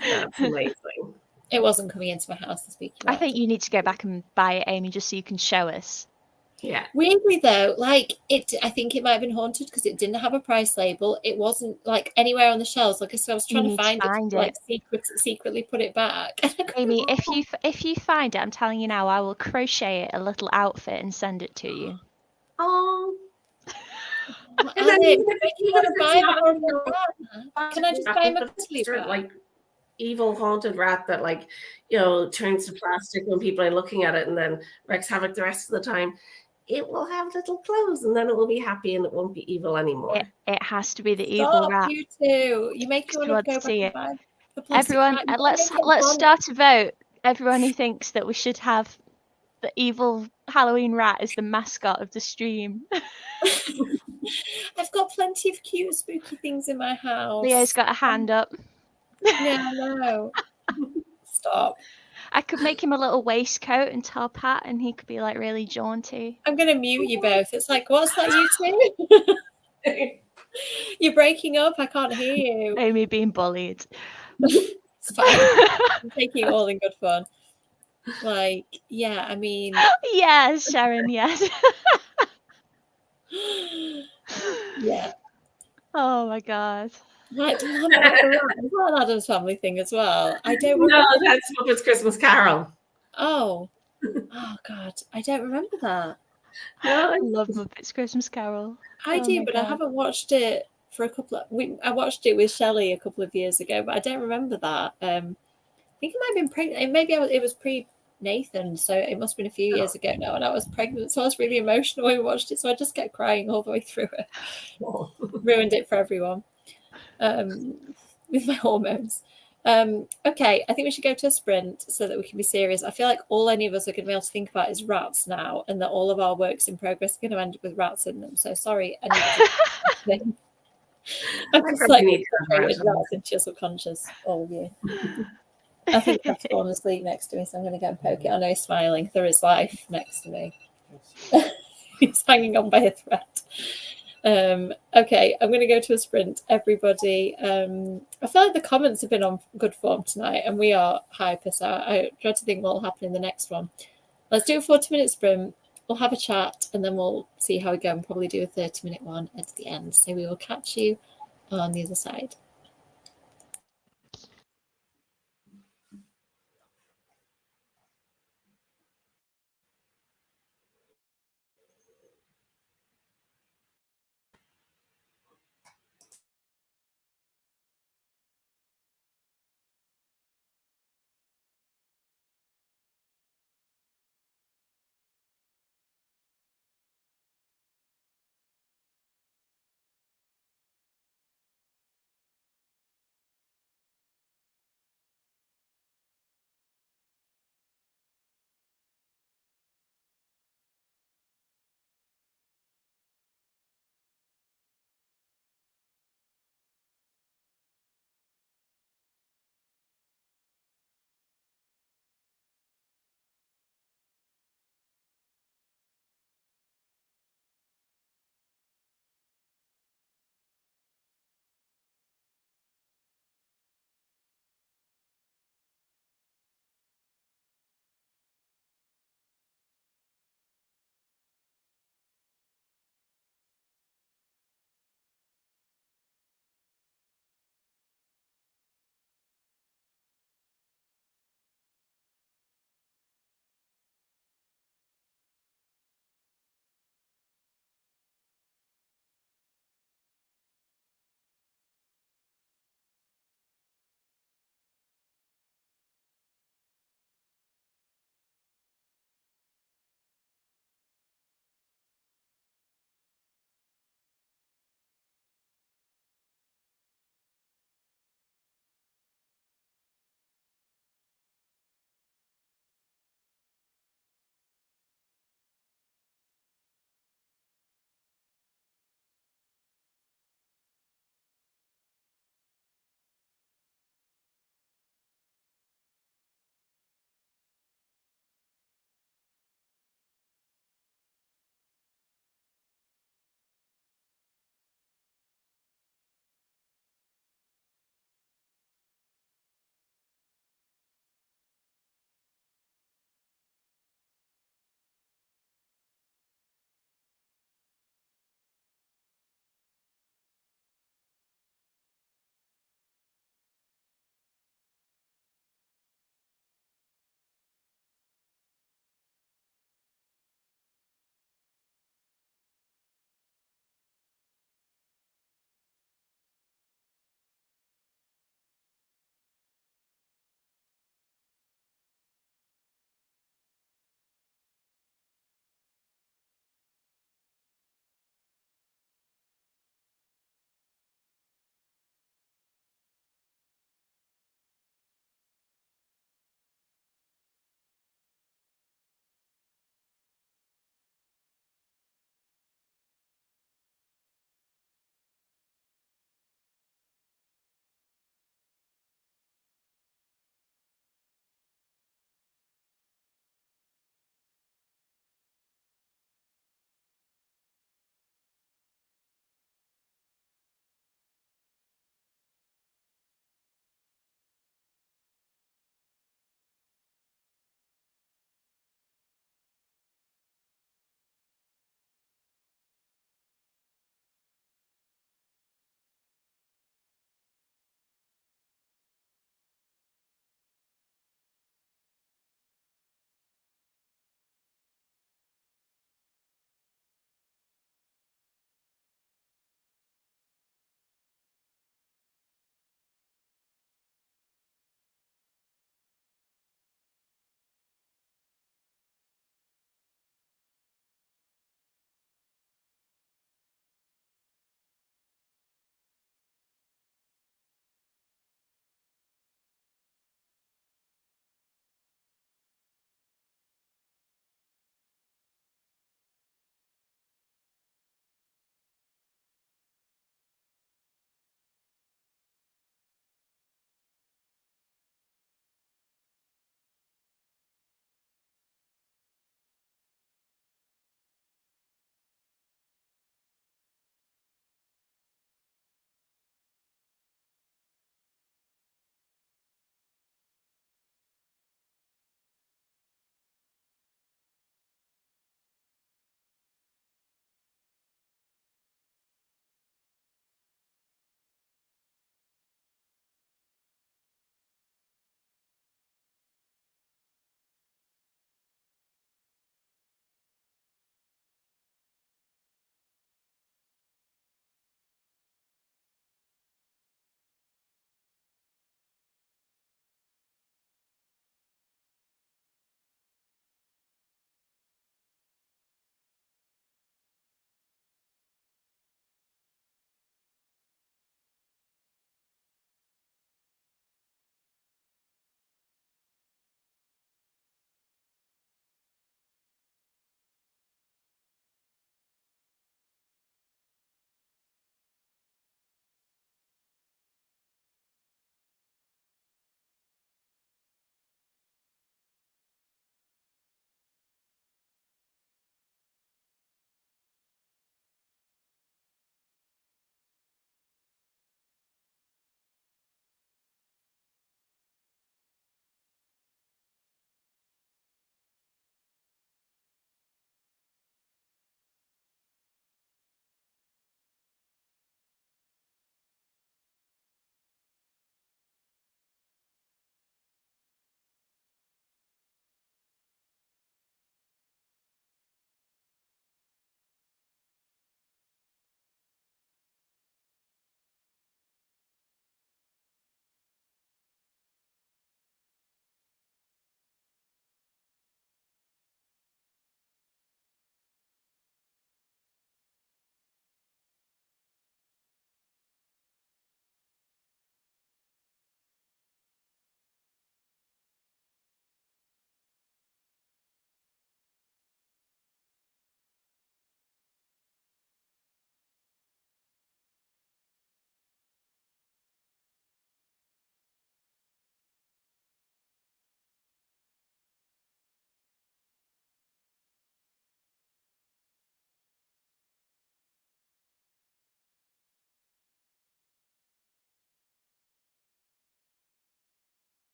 That's amazing. It wasn't coming into my house, the spooky rat. I think you need to go back and buy it, Amy, just so you can show us. Yeah. Weirdly though, like I think it might have been haunted because it didn't have a price label. It wasn't like anywhere on the shelves. Like I was trying to find it, like secretly put it back. Amy, if you find it, I'm telling you now, I will crochet it a little outfit and send it to you. Oh. And then can I just buy him a like evil haunted rat that like turns to plastic when people are looking at it and then wreaks havoc the rest of the time? It will have little clothes and then it will be happy and it won't be evil anymore. It has to be the evil rat. You too. You make me want to go back and buy the everyone. Let's start a vote. Everyone who thinks that we should have the evil Halloween rat as the mascot of the stream. I've got plenty of cute spooky things in my house. Leo's got a hand up. Yeah, no. Stop. I could make him a little waistcoat and top hat and he could be like really jaunty. I'm going to mute you both. It's like, what's that, you two? You're breaking up. I can't hear you. Amy being bullied. It's fine. I'm taking it all in good fun. Like, yeah, I mean, yes, Sharon, yes. yeah. Oh my god. Like, Blimey, like is that an Addams Family thing as well? I don't No, remember. that's Muppets Christmas Carol. Oh God, I don't remember that. No, I love Muppets Christmas Carol. I Oh do, my but God. I haven't watched it for a couple of. I watched it with Shelley a couple of years ago, but I don't remember that. I think it might have been pregnant. Maybe it was pre Nathan, so it must have been a few years ago now, and I was pregnant, so I was really emotional when we watched it. So I just kept crying all the way through it. Ruined it for everyone with my hormones. Okay, I think we should go to a sprint so that we can be serious. I feel like all any of us are going to be able to think about is rats now, and that all of our works in progress are going to end up with rats in them. So sorry, I'm just like rats into your subconscious, all of you. I think I've fallen asleep next to me, so I'm going to go and poke it. I know he's smiling. There is life next to me. He's hanging on by a thread. Okay, I'm going to go to a sprint, everybody. I feel like the comments have been on good form tonight, and we are hyper, so I try to think what will happen in the next one. Let's do a 40-minute sprint. We'll have a chat, and then we'll see how we go, and probably do a 30-minute one at the end. So we will catch you on the other side.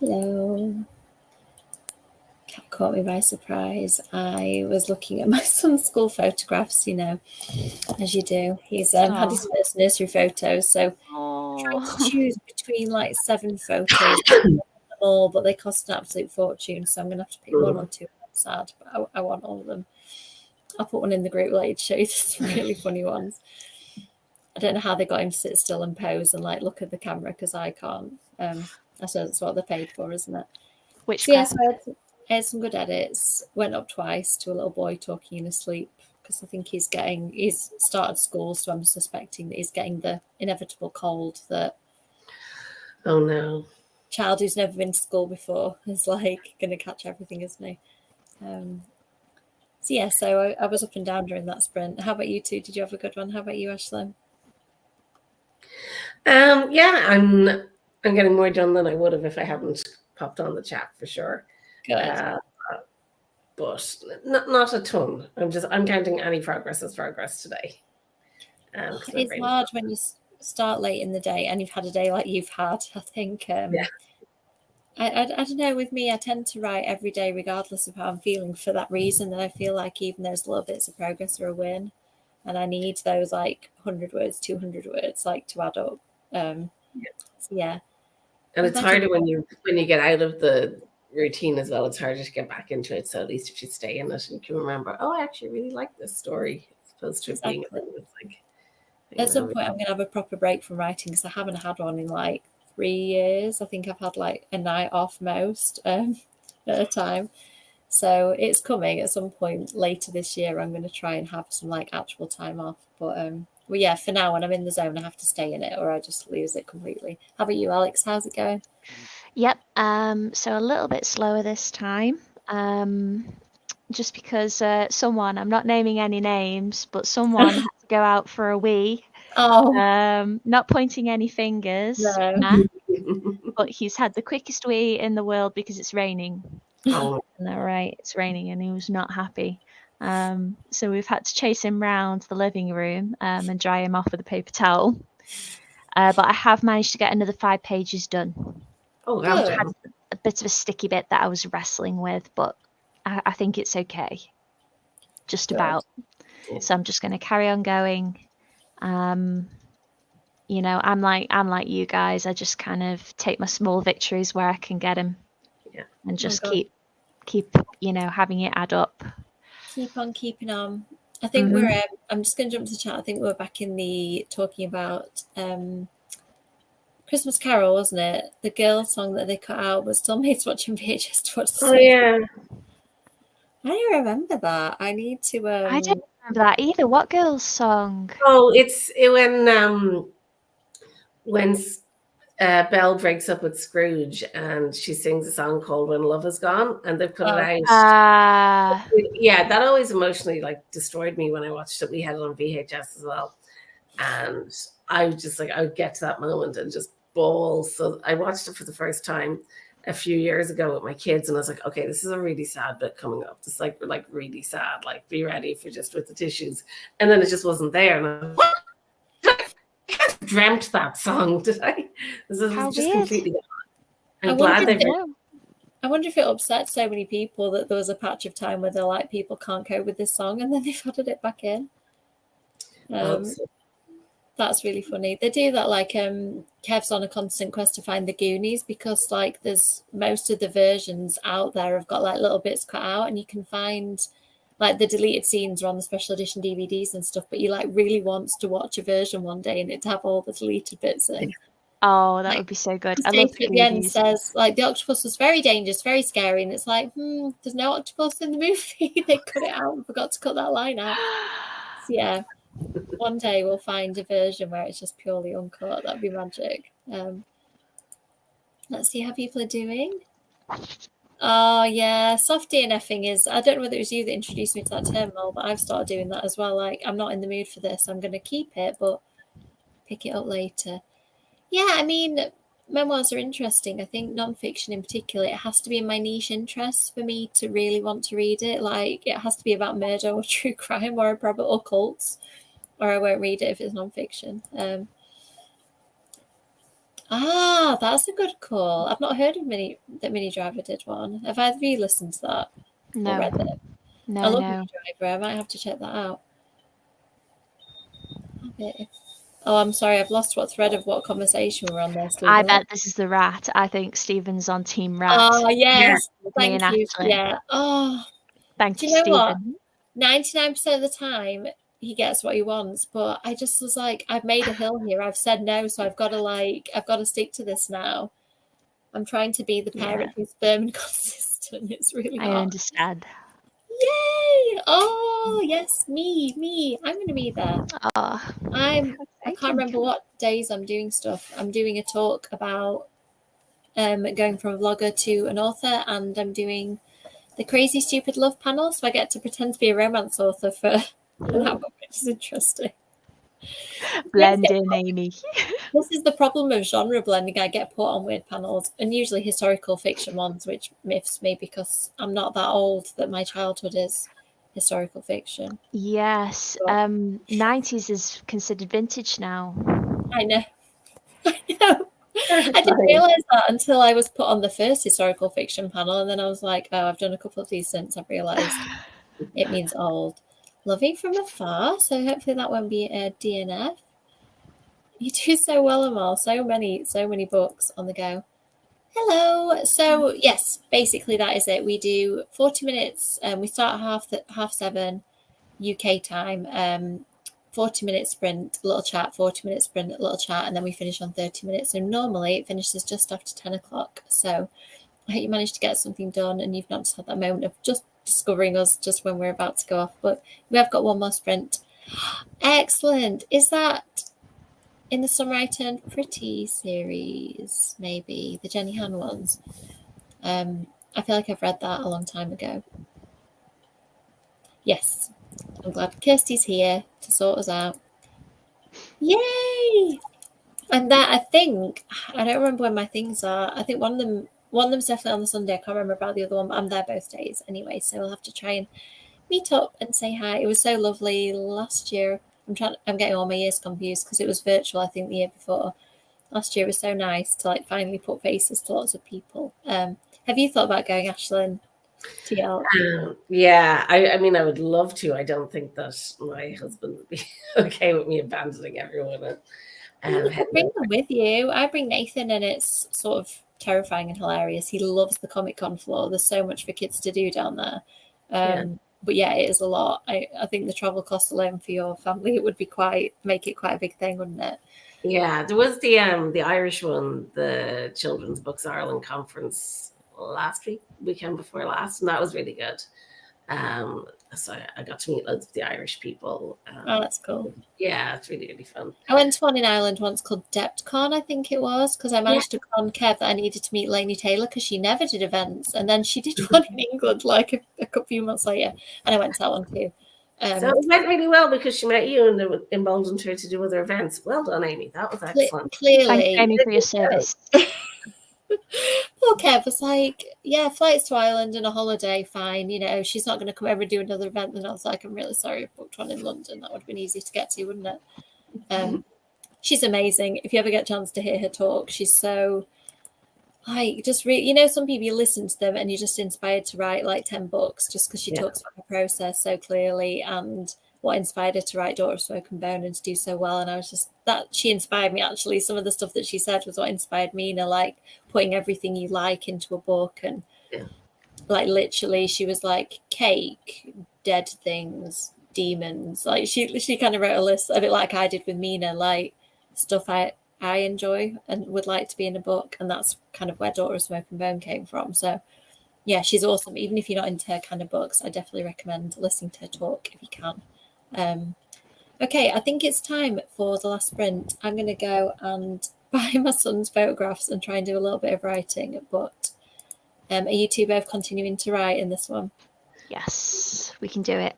Hello. Cat caught me by surprise. I was looking at my son's school photographs, you know, as you do. He's had his first nursery photos, so trying to choose between like 7 photos, all, but they cost an absolute fortune. So I'm gonna have to pick 1 or 2. I'm sad, but I want all of them. I'll put one in the group later to show you some really funny ones. I don't know how they got him to sit still and pose and like look at the camera because I can't. I suppose that's what they're paid for, isn't it? So I had some good edits. Went up twice to a little boy talking in his sleep because I think he's started school, so I'm suspecting that he's getting the inevitable cold that oh no, child who's never been to school before is like going to catch everything, isn't he? So I was up and down during that sprint. How about you two? Did you have a good one? How about you, Ashley? Yeah, I'm getting more done than I would have if I hadn't popped on the chat for sure. Good. But not a ton. I'm counting any progress as progress today. It's hard when you start late in the day and you've had a day like you've had. I think. Yeah. I don't know. With me, I tend to write every day, regardless of how I'm feeling, for that reason. And I feel like even those little bits of progress are a win, and I need those like 100 words, 200 words, like to add up. Yeah. And it's harder when you get out of the routine as well. It's harder to get back into it. So at least if you stay in it and you can remember, oh, I actually really like this story, as opposed to being like. At some point, I'm going to have a proper break from writing because I haven't had one in like 3 years. I think I've had like a night off most at a time. So it's coming at some point later this year. I'm going to try and have some like actual time off. But well, yeah, for now, when I'm in the zone, I have to stay in it or I just lose it completely. How about you, Alex? How's it going? Yep. So a little bit slower this time. Just because someone, I'm not naming any names, but someone had to go out for a wee. Oh. Not pointing any fingers. No. But he's had the quickest wee in the world because it's raining. Oh. Isn't that right? It's raining and he was not happy. So we've had to chase him round the living room and dry him off with a paper towel. But I have managed to get another 5 pages done. Oh, I had a bit of a sticky bit that I was wrestling with, but I think it's okay. Just about. So I'm just going to carry on going. You know, I'm like you guys. I just kind of take my small victories where I can get them, and just keep having it add up. Keep on keeping on. I think we're. I'm just going to jump to the chat. I think we're back in the talking about Christmas Carol, wasn't it? The girl song that they cut out was still made watching VHS to watch the song. Yeah. I don't remember that. I need to. I don't remember that either. What girl's song? Oh, it's when Belle breaks up with Scrooge and she sings a song called "When Love Is Gone," and they put it out. Yeah, that always emotionally like destroyed me when I watched it. We had it on VHS as well, and I was just like, I would get to that moment and just bawl. So I watched it for the first time a few years ago with my kids, and I was like, okay, this is a really sad bit coming up. It's like really sad. Like, be ready for just with the tissues. And then it just wasn't there, and I'm like, what? I dreamt that song, did I? This is just weird. Completely gone. I'm glad they did. I wonder if it upset so many people that there was a patch of time where they're like, people can't cope with this song, and then they've added it back in. That's really funny. They do that, like Kev's on a constant quest to find the Goonies, because like there's most of the versions out there have got like little bits cut out, and you can find like the deleted scenes are on the special edition DVDs and stuff, but you like really wants to watch a version one day and it to have all the deleted bits in. Oh, that would be so good. I love at the end says like the octopus was very dangerous, very scary, and it's like, there's no octopus in the movie. They cut it out and forgot to cut that line out. So, yeah. One day we'll find a version where it's just purely uncut. That'd be magic. Let's see how people are doing. Oh yeah, soft DNFing is. I don't know whether it was you that introduced me to that term, Mel, but I've started doing that as well. Like, I'm not in the mood for this. I'm going to keep it, but pick it up later. Yeah, I mean, memoirs are interesting. I think nonfiction in particular, it has to be in my niche interests for me to really want to read it. Like, it has to be about murder or true crime or cults, or I won't read it if it's nonfiction. Ah, that's a good call. I've not heard of Mini Driver did one. Have either of you listened to that or read it? No, I love no. Mini Driver. I might have to check that out. Oh, I'm sorry. I've lost what thread of what conversation we're on there, Stephen. I bet this is the rat. I think Stephen's on Team Rat. Oh, yes. Me and Thank you. Ashley. Yeah. Oh, Thank you, do you know Stephen. what? 99% of the time, he gets what he wants, but I just was like, I've made a hill here. I've said no, so I've got to stick to this now. I'm trying to be the parent who's firm and consistent. It's really hard. I understand. Yay! Oh, yes, me. I'm going to be there. Oh, I can't remember what days I'm doing stuff. I'm doing a talk about going from a vlogger to an author, and I'm doing the Crazy Stupid Love panel, so I get to pretend to be a romance author for an hour, which is interesting. Blend in, Amy. This is the problem of genre blending. I get put on weird panels, and usually historical fiction ones, which miffs me because I'm not that old that my childhood is historical fiction. Yes. 90s is considered vintage now. I know. I didn't realise that until I was put on the first historical fiction panel, and then I was like, oh, I've done a couple of these since I've realised it means old. Loving from afar, so hopefully that won't be a DNF. You do so well, Amal. So many books on the go. Hello. So yes, basically that is it. We do 40 minutes. We start at 7:30 UK time. 40-minute sprint, little chat. 40-minute sprint, little chat, and then we finish on 30 minutes. So normally it finishes just after 10 o'clock. So I hope you managed to get something done, and you've not just had that moment of just discovering us just when we're about to go off. But we have got one more sprint. Excellent. Is that in the Summer I Turned Pretty series, maybe the Jenny Han ones? I feel like I've read that a long time ago. Yes, I'm glad Kirsty's here to sort us out. Yay! And that, I don't remember when my things are. I think one of them's definitely on the Sunday. I can't remember about the other one, but I'm there both days anyway, so we'll have to try and meet up and say hi. It was so lovely last year. I'm getting all my years confused because it was virtual, I think, the year before. Last year was so nice to finally put faces to lots of people. Have you thought about going, Ashlyn? Yeah, I mean, I would love to. I don't think that my husband would be okay with me abandoning everyone. You could bring them with you. I bring Nathan, and it's sort of terrifying and hilarious. He loves the Comic-Con floor. There's so much for kids to do down there. But yeah, it is a lot. I think the travel cost alone for your family, it would be make it quite a big thing, wouldn't it? Yeah, there was the Irish one, the Children's Books Ireland conference weekend before last, and that was really good. So I got to meet loads of the Irish people. Oh, that's cool. Yeah, it's really, really fun. I went to one in Ireland once called DeptCon, I think it was, because I managed to con Kev that I needed to meet Lainey Taylor because she never did events, and then she did one in England a few months later, and I went to that one too. So it went really well because she met you and it emboldened her to do other events. Well done, Amy. That was excellent. Clearly. Thank you, Amy, for your service. Poor Kev was like, yeah, flights to Ireland and a holiday, fine. She's not going to come over and do another event. And I was like, I'm really sorry, I've booked one in London. That would have been easy to get to, wouldn't it? She's amazing. If you ever get a chance to hear her talk, she's so just really, some people, you listen to them and you're just inspired to write 10 books just because she talks about her process so clearly and what inspired her to write Daughter of Smoke and Bone and to do so well. And I was just, she inspired me actually. Some of the stuff that she said was what inspired me, putting everything you like into a book. And literally she was like cake, dead things, demons. She kind of wrote a list, a bit like I did with Mina, stuff I enjoy and would like to be in a book. And that's kind of where Daughter of Smoke and Bone came from. So yeah, she's awesome. Even if you're not into her kind of books, I definitely recommend listening to her talk if you can. Okay, I think it's time for the last sprint. I'm going to go and buy my son's photographs and try and do a little bit of writing. But are you two both continuing to write in this one? Yes, we can do it.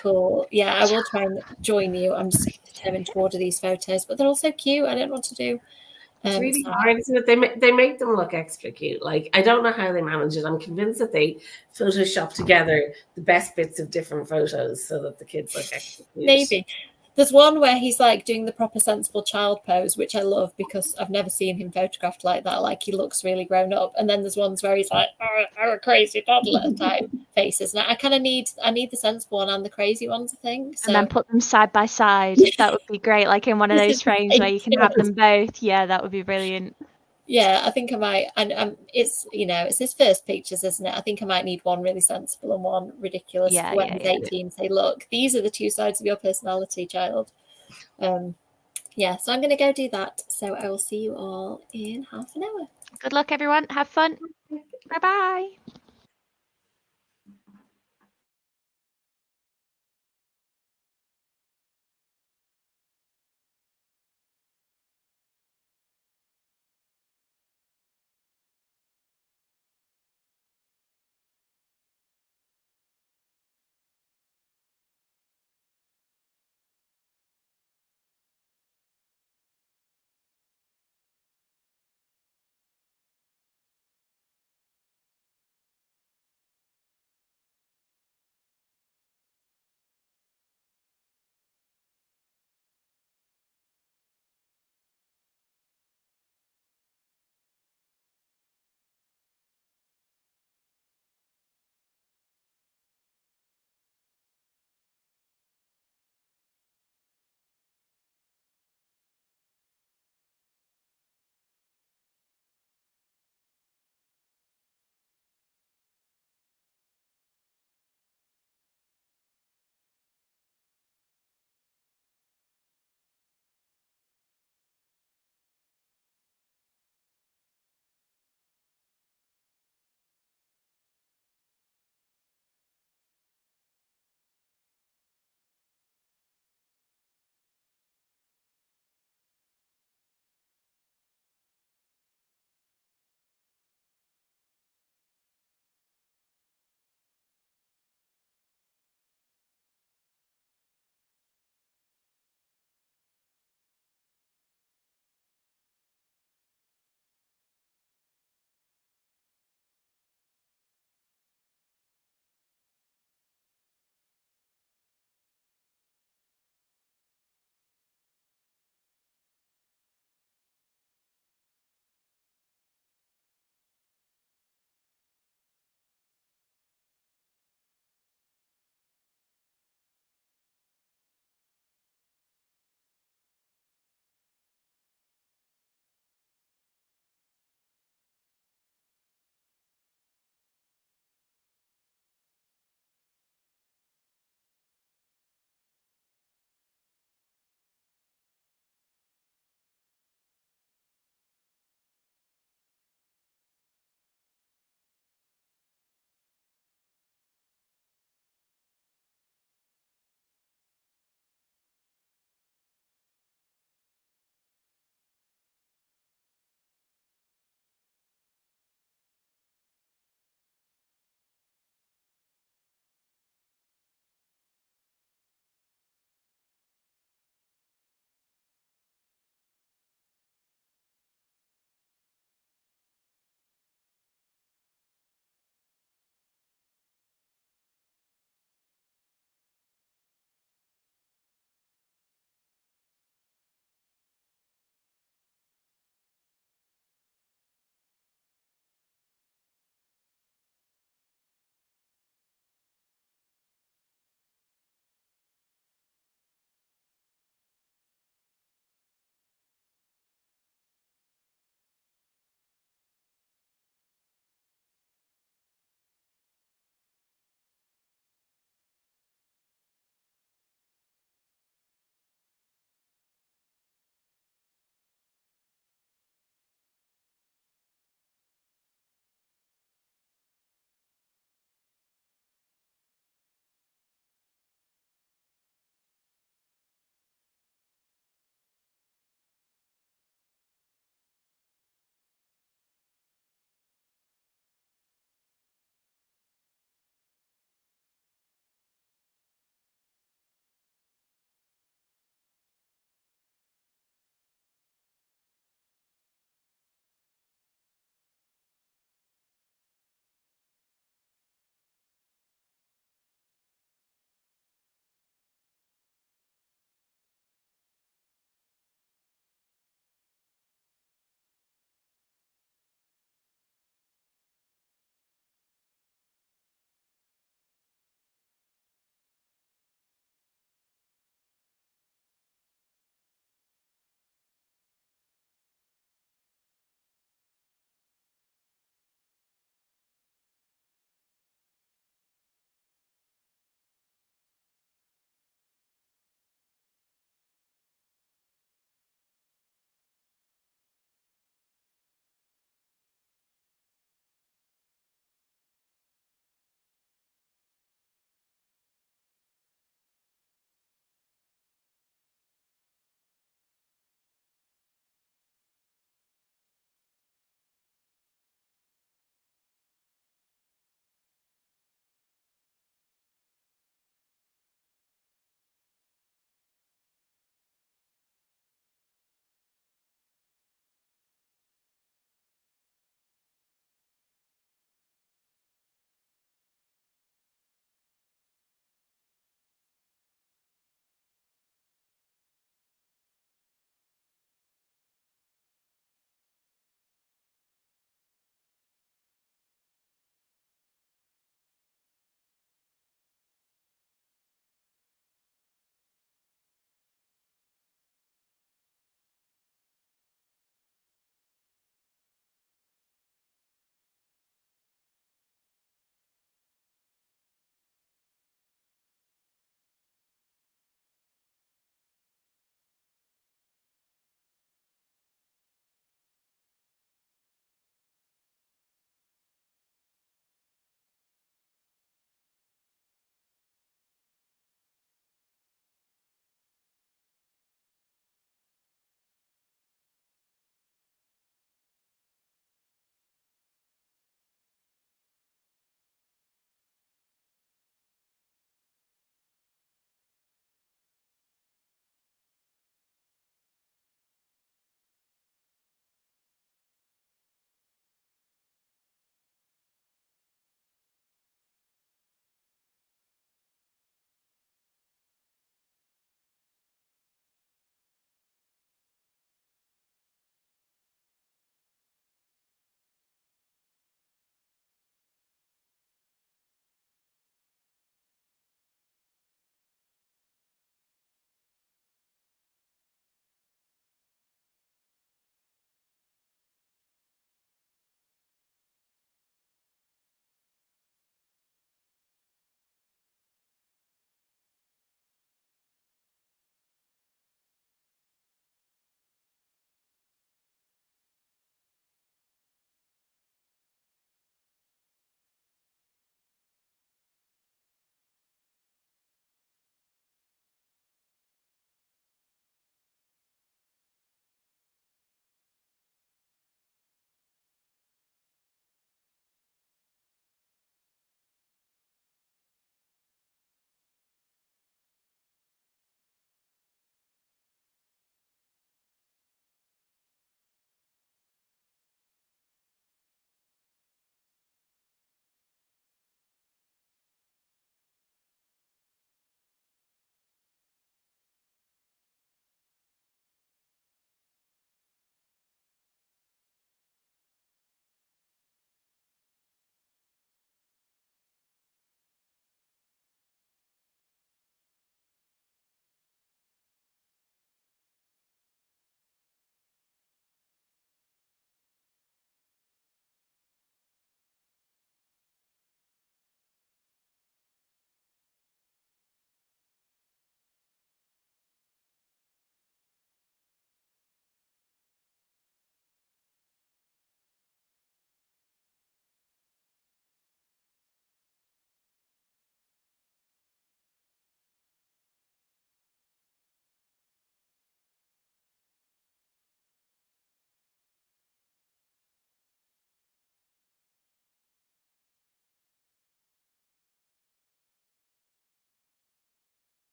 Cool. Yeah, I will try and join you. I'm just determined to order these photos, but they're all so cute. I don't know what to do. It's really hard, isn't it? They make them look extra cute. I don't know how they manage it. I'm convinced that they Photoshop together the best bits of different photos so that the kids look extra cute. Maybe. There's one where he's like doing the proper sensible child pose, which I love because I've never seen him photographed like that. Like he looks really grown up. And then there's ones where he's like, a crazy toddler type faces. And I need the sensible one and the crazy ones, I think. So. And then put them side by side. That would be great. Like in one of those frames where you can have them both. Yeah, that would be brilliant. Yeah, I think I might, and it's it's his first pictures, isn't it? I think I might need one really sensible and one ridiculous for when he's 18. Say, look, these are the two sides of your personality, child. Yeah, so I'm going to go do that. So I will see you all in half an hour. Good luck, everyone. Have fun. Bye-bye.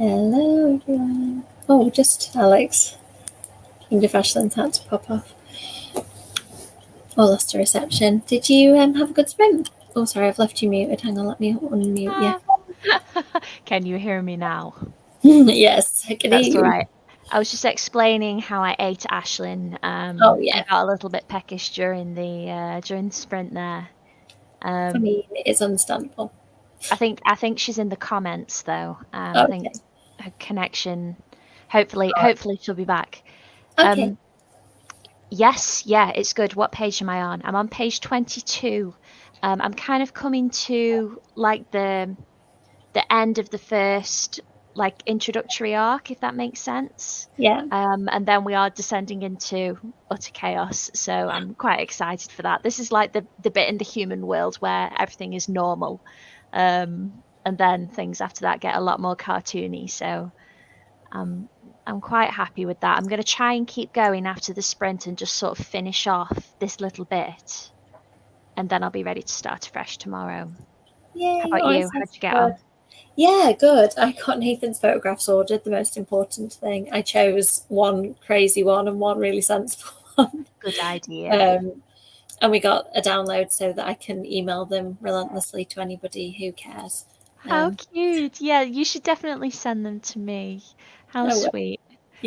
Hello, everyone. Oh, just Alex. King of Ashland had to pop off. Oh, lost a reception. Did you have a good sprint? Oh, sorry, I've left you muted. Hang on, let me unmute you. Can you hear me now? Yes, I can hear you. That's all right. I was just explaining how I ate Ashlyn. Oh, yeah. I got a little bit peckish during the sprint there. I mean, it's understandable. I think she's in the comments though. Okay. I think her connection. Hopefully she'll be back. Okay. Yes, yeah, it's good. What page am I on? I'm on page 22. I'm kind of coming to like the end of the first like introductory arc, if that makes sense. Yeah. And then we are descending into utter chaos. So I'm quite excited for that. This is like the bit in the human world where everything is normal. And then things after that get a lot more cartoony. So I'm quite happy with that. I'm going to try and keep going after the sprint and just sort of finish off this little bit. And then I'll be ready to start afresh tomorrow. Yay. How about you? How'd you get on? Yeah, good. I got Nathan's photographs ordered, the most important thing. I chose one crazy one and one really sensible one. Good idea. And we got a download so that I can email them relentlessly to anybody who cares. How cute. Yeah, you should definitely send them to me. How sweet.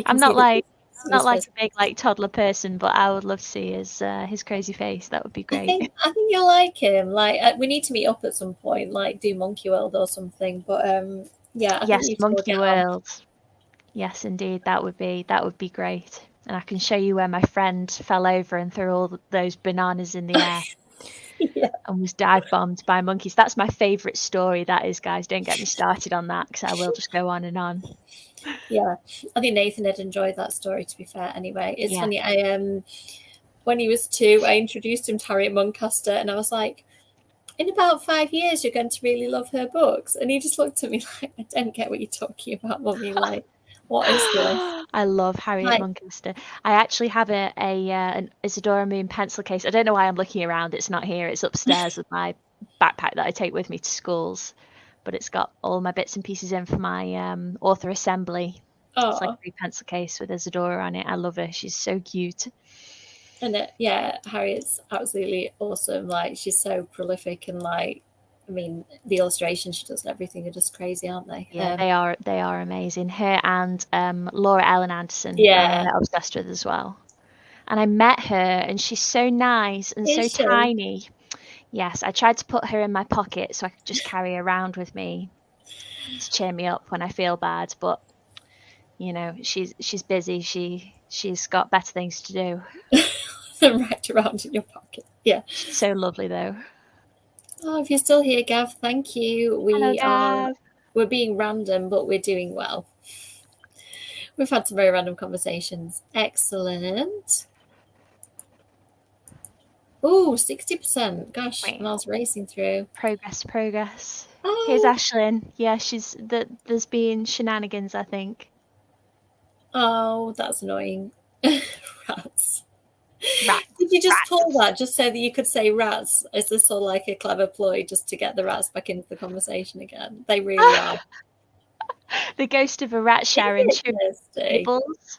I'm not like a big like toddler person, but I would love to see his crazy face. That would be great. I think you'll like him. Like we need to meet up at some point, like do Monkey World or something. But yeah, yes, Monkey World. Yes, indeed, that would be great. And I can show you where my friend fell over and threw all those bananas in the air. Yeah. And was dive bombed by monkeys. That's my favourite story. That is, guys. Don't get me started on that because I will just go on and on. Yeah, I think Nathan had enjoyed that story. To be fair, anyway, it's funny. I when he was 2, I introduced him to Harriet Muncaster, and I was like, "In about 5 years, you're going to really love her books." And he just looked at me like, "I don't get what you're talking about, Mummy. Like, what is this?" I love Harriet Muncaster. I actually have an Isadora Moon pencil case. I don't know why I'm looking around. It's not here. It's upstairs with my backpack that I take with me to schools. But it's got all my bits and pieces in for my author assembly. Oh. It's like a big pencil case with Isadora on it. I love her. She's so cute. And Harriet's absolutely awesome. Like, she's so prolific, and like, I mean, the illustrations she does and everything are just crazy, aren't they? Yeah, they are amazing. Her and Laura Ellen Anderson. Yeah, I'm obsessed with as well. And I met her, and she's so nice and so tiny. Yes, I tried to put her in my pocket so I could just carry her around with me to cheer me up when I feel bad. But you know, she's busy. She's got better things to do than right around in your pocket. Yeah, she's so lovely though. Oh, if you're still here, Gav, thank you. Hello, we're being random, but we're doing well. We've had some very random conversations. Excellent. Oh, 60%. Gosh, and I was racing through. Progress. Oh. Here's Ashlyn. Yeah, there's been shenanigans, I think. Oh, that's annoying. Rats. Did you just pull that just so that you could say rats? Is this all like a clever ploy just to get the rats back into the conversation again? They really are. The ghost of a rat sharing tables.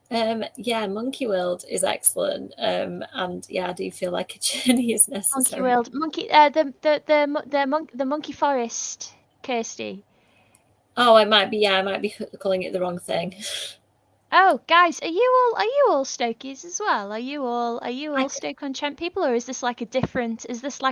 Yeah, Monkey World is excellent. And yeah, I do feel like a journey is necessary. Monkey World, the Monkey Forest, Kirsty. Oh, I might be calling it the wrong thing. Oh, guys, are you all Stokies as well? Are you all Stoke-on-Trent people, or is this like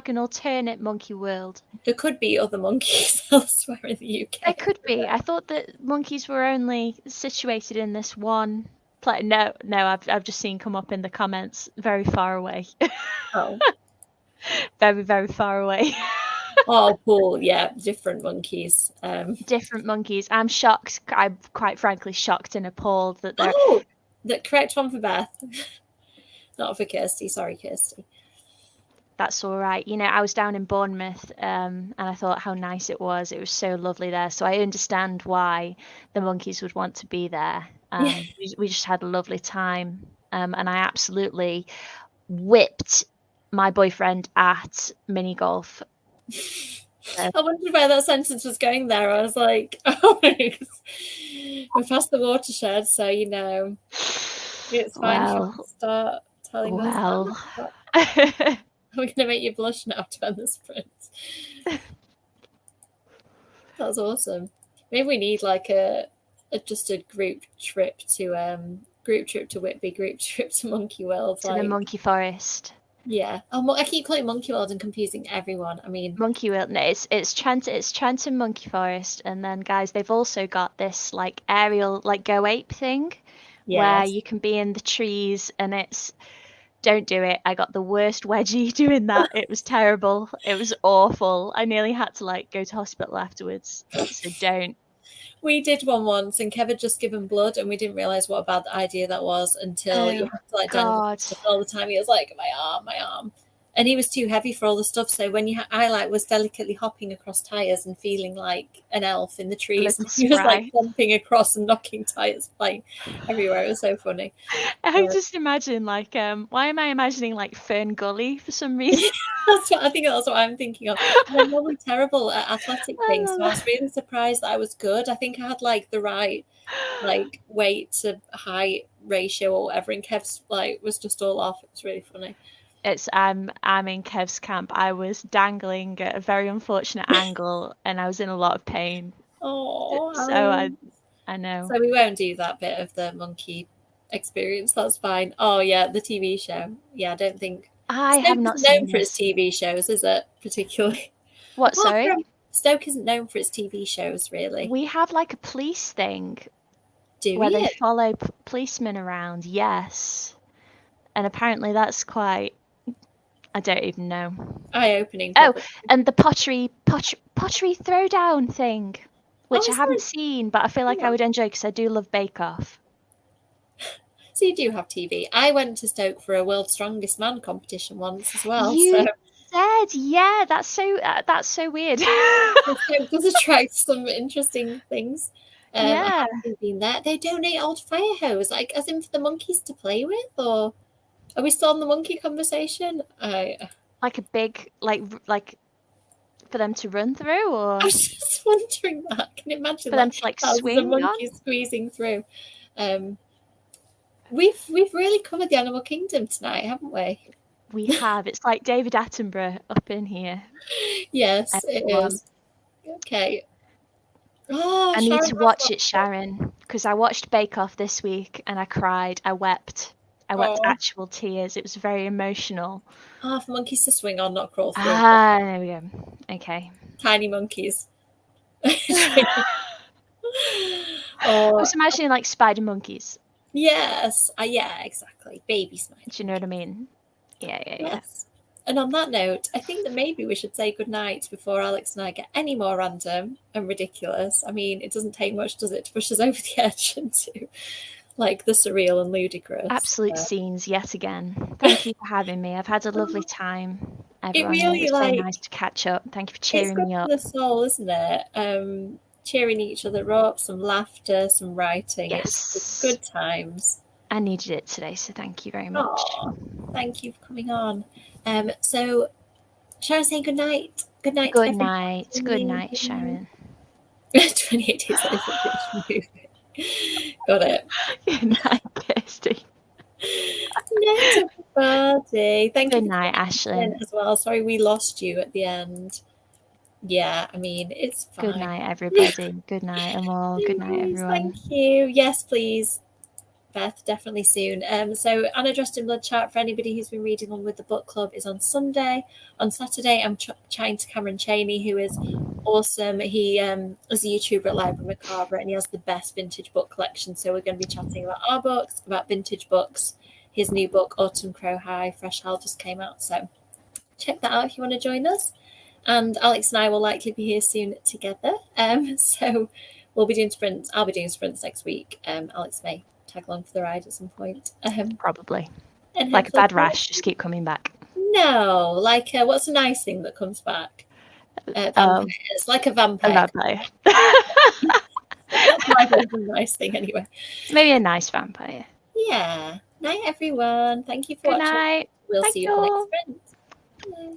an alternate Monkey World? There could be other monkeys elsewhere in the UK. There could be. I thought that monkeys were only situated in this one place. No, I've just seen come up in the comments very far away. Oh. Very, very far away. Oh, cool. Yeah, different monkeys. Different monkeys. I'm shocked. I'm quite frankly shocked and appalled that they're... Oh, the correct one for Beth. Not for Kirsty. Sorry, Kirsty. That's all right. You know, I was down in Bournemouth and I thought how nice it was. It was so lovely there. So I understand why the monkeys would want to be there. We just had a lovely time. And I absolutely whipped my boyfriend at mini golf. I wondered where that sentence was going there. I was like, oh, we're past the watershed, so it's fine if you start telling us that. We're going to make you blush now to end the sprint. That was awesome. Maybe we need like just a group trip to Whitby, group trip to Monkey World, to the Monkey Forest. Yeah. Oh, I keep calling it Monkey World and confusing everyone. I mean, Monkey World. No, it's Trenton Monkey Forest, and then guys, they've also got this like aerial like Go Ape thing, where you can be in the trees, and don't do it. I got the worst wedgie doing that. It was terrible. It was awful. I nearly had to like go to hospital afterwards. So don't. We did one once, and Kev had just given blood, and we didn't realize what a bad idea that was until you have to like dangle stuff all the time. He was like, my arm, and he was too heavy for all the stuff. So when I was delicately hopping across tires and feeling like an elf in the trees, and he was like bumping across and knocking tires flying everywhere. It was so funny. I just imagine like, why am I imagining like Fern Gully for some reason? I think that's what I'm thinking of. I'm really terrible at athletic things, so I was really surprised that I was good. I think I had like the right like weight to height ratio or whatever, and Kev's like was just all off. It was really funny. I'm in Kev's camp. I was dangling at a very unfortunate angle, and I was in a lot of pain. Oh, so I know. So we won't do that bit of the monkey experience. That's fine. Oh yeah, the TV show. Yeah, I don't think Stoke have not known for its TV shows, is it? Particularly. What? Sorry. Stoke isn't known for its TV shows, really. We have like a police thing. Where they follow policemen around. Yes, and apparently that's quite. I don't even know. Eye-opening. Oh, and the pottery throwdown thing, which I haven't seen, but I feel like I would enjoy because I do love Bake Off. So you do have TV. I went to Stoke for a World's Strongest Man competition once as well. You said, yeah, that's so weird. Stoke does attract some interesting things. Yeah. I haven't been there. They donate old fire hose, like as in for the monkeys to play with, or are we still on the monkey conversation? Like a big, like for them to run through, or I was just wondering that. Can you imagine for them to like swing the monkeys squeezing through? We've really covered the animal kingdom tonight, haven't we? We have. It's like David Attenborough up in here. Yes, it is. Okay. Oh, I need to watch it, Sharon, because I watched Bake Off this week and I cried. I wept. I wept actual tears. It was very emotional. For monkeys to swing on, not crawl through. There we go. Okay. Tiny monkeys. I was imagining like spider monkeys. Yes. Yeah, exactly. Baby spiders. Do you know what I mean? Yeah. Yes. And on that note, I think that maybe we should say goodnight before Alex and I get any more random and ridiculous. I mean, it doesn't take much, does it, to push us over the edge into like the surreal and ludicrous. Absolute scenes yet again. Thank you for having me. I've had a lovely time. Everyone. It really was so nice to catch up. Thank you for cheering me up. It's good for the soul, isn't it? Cheering each other up, some laughter, some writing. Yes. It's good times. I needed it today, so thank you very much. Thank you for coming on. So Sharon saying good night. Good night. Good night. Good night, Sharon. 28 days later. Got it. Good night, Kirsty. Good night, everybody. Thank you. Good night, Ashley. As well. Sorry we lost you at the end. Yeah, I mean, it's fine. Good night, everybody. Good night, Amal. Good night, everyone. Thank you. Yes, please. Beth, definitely soon. So Anna Dressed in Blood chat for anybody who's been reading on with the book club is on Sunday. On Saturday, I'm chatting to Cameron Chaney, who is awesome. He is a YouTuber at Library Macabre, and he has the best vintage book collection. So we're going to be chatting about our books, about vintage books. His new book, Autumn Crow High, Fresh Hell, just came out. So check that out if you want to join us. And Alex and I will likely be here soon together. So we'll be doing sprints. I'll be doing sprints next week. Alex may tag along for the ride at some point. Probably. Like a bad rash, just keep coming back. No, like what's a nice thing that comes back? It's like a vampire. A vampire. That's my version of a nice thing anyway. Maybe a nice vampire. Yeah. Night, everyone. Thank you for watching. Good night. We'll see you on the next sprint. Bye.